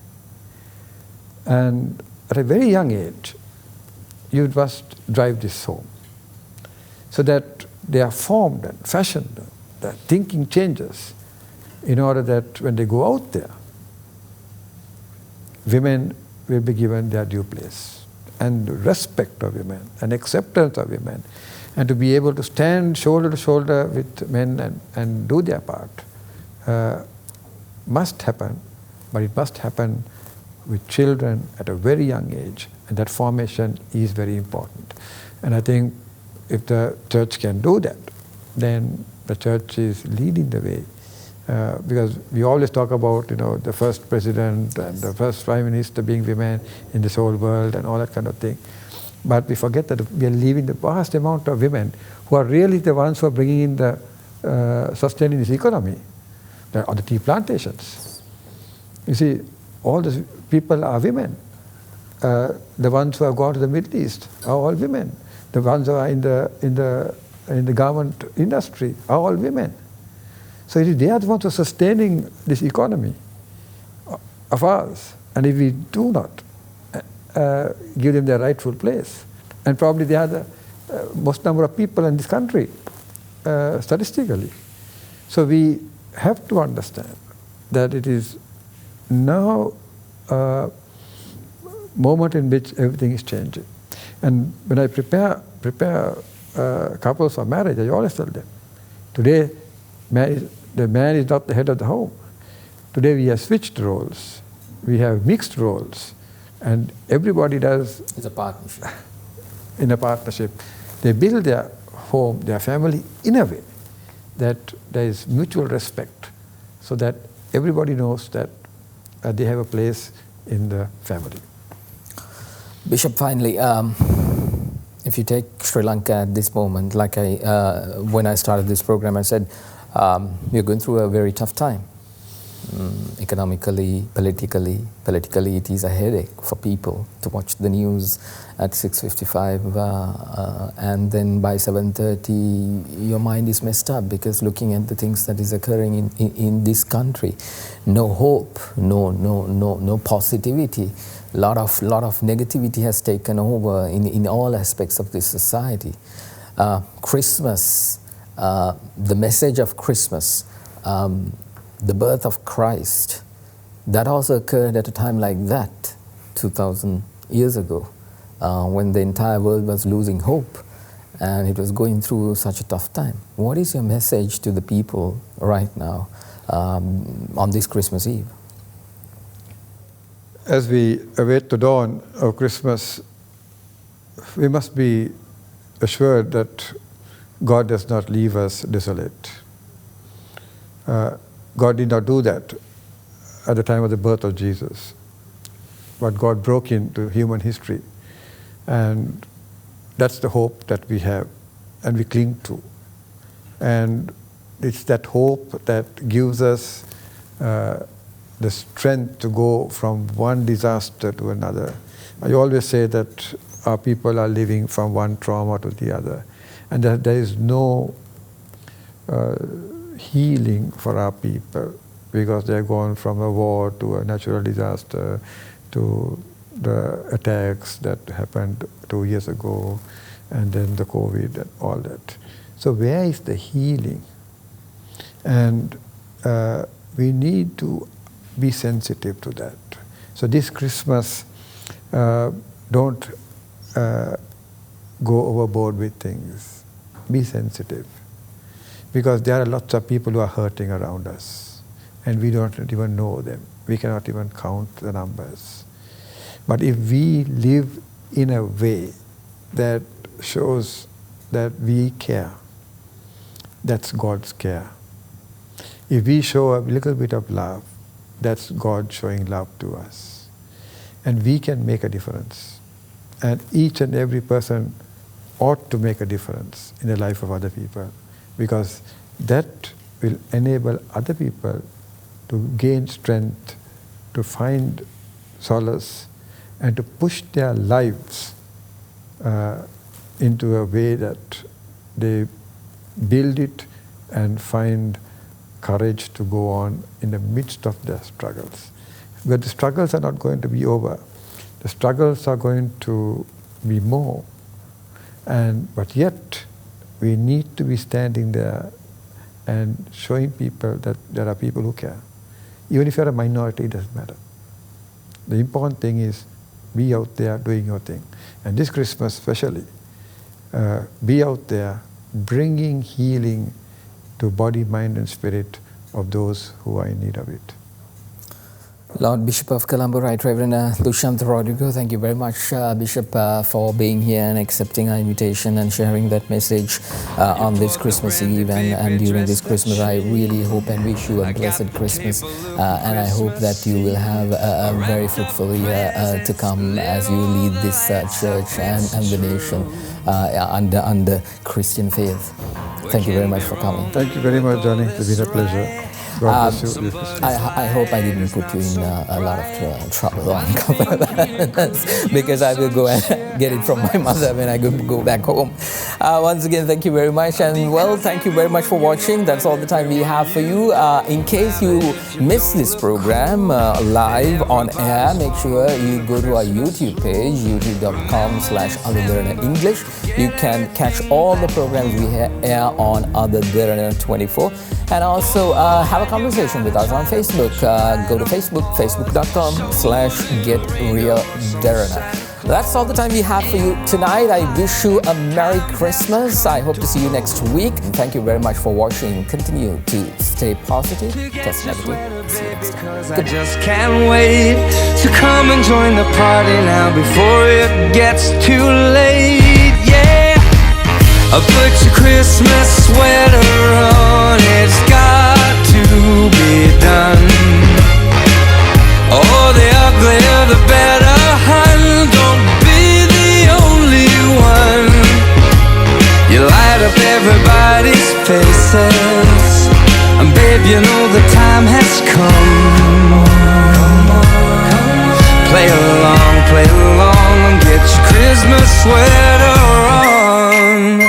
And at a very young age, you must drive this home, so that they are formed and fashioned, their thinking changes, in order that when they go out there, women will be given their due place, and respect of women, and acceptance of women, and to be able to stand shoulder to shoulder with men and do their part must happen, but it must happen with children at a very young age, and that formation is very important. And I think if the church can do that, then the church is leading the way. Because we always talk about the first president and the first prime minister being women in this whole world and all that kind of thing. But we forget that we are leaving the vast amount of women who are really the ones who are bringing in the sustaining this economy, on the tea plantations. You see, all these people are women. The ones who have gone to the Middle East are all women. The ones who are in the garment industry are all women. So they are the ones who are sustaining this economy of ours. And if we do not give them their rightful place, and probably they are the most number of people in this country, statistically. So we have to understand that it is now a moment in which everything is changing. And when I prepare couples for marriage, I always tell them, today the man is not the head of the home. Today we have switched roles. We have mixed roles. And everybody does... It's a partnership. In a partnership. They build their home, their family in a way that there is mutual respect, so that everybody knows that they have a place in the family. Bishop, finally, if you take Sri Lanka at this moment, like when I started this program, I said, we're going through a very tough time. Economically, politically, it is a headache for people to watch the news at 6:55 and then by 7:30 your mind is messed up, because looking at the things that is occurring in this country, no hope, no positivity, lot of negativity has taken over in all aspects of this society. Christmas, the message of Christmas, the birth of Christ, that also occurred at a time like that, 2000 years ago, when the entire world was losing hope and it was going through such a tough time. What is your message to the people right now on this Christmas Eve? As we await the dawn of Christmas, we must be assured that God does not leave us desolate. God did not do that at the time of the birth of Jesus. But God broke into human history. And that's the hope that we have and we cling to. And it's that hope that gives us the strength to go from one disaster to another. I always say that our people are living from one trauma to the other, and that there is no healing for our people because they're gone from a war to a natural disaster to the attacks that happened 2 years ago, and then the COVID and all that. So where is the healing? And we need to be sensitive to that. So this Christmas, don't go overboard with things. Be sensitive. Because there are lots of people who are hurting around us, and we don't even know them. We cannot even count the numbers. But if we live in a way that shows that we care, that's God's care. If we show a little bit of love, that's God showing love to us. And we can make a difference. And each and every person ought to make a difference in the life of other people, because that will enable other people to gain strength, to find solace, and to push their lives into a way that they build it and find courage to go on in the midst of their struggles. But the struggles are not going to be over. The struggles are going to be more. But yet, we need to be standing there and showing people that there are people who care. Even if you're a minority, it doesn't matter. The important thing is be out there doing your thing. And this Christmas especially, be out there bringing healing to body, mind and spirit of those who are in need of it. Lord Bishop of Colombo, Right Reverend Dushantha Rodrigo, thank you very much, Bishop, for being here and accepting our invitation and sharing that message on this Christmas Eve and during this Christmas. I really hope and wish you a blessed Christmas, and I hope that you will have a very fruitful year to come as you lead this church and the nation under Christian faith. Thank you very much for coming. Thank you very much, Johnny. It's been a pleasure. God bless you. I hope I didn't put you in a lot of trouble on because I will go and get it from my mother when I go back home. Once again, thank you very much, and well, thank you very much for watching. That's all the time we have for you. In case you miss this program live on air, make sure you go to our YouTube page, youtube.com/Other English. You can catch all the programs we air on Other Derana 24, and also have a conversation with us on Facebook. Go to facebook.com/GetRealDerana. That's all the time we have for you tonight. I wish you a Merry Christmas. I hope to see you next week. And thank you very much for watching. Continue to stay positive, test negative. See you next time. I just can't wait to come and join the party now before it gets too late. Yeah, I'll put your Christmas sweater on. It's got to be done. Oh, the uglier the better, hun. Don't be the only one. You light up everybody's faces, and babe, you know the time has come. Play along, and get your Christmas sweater on.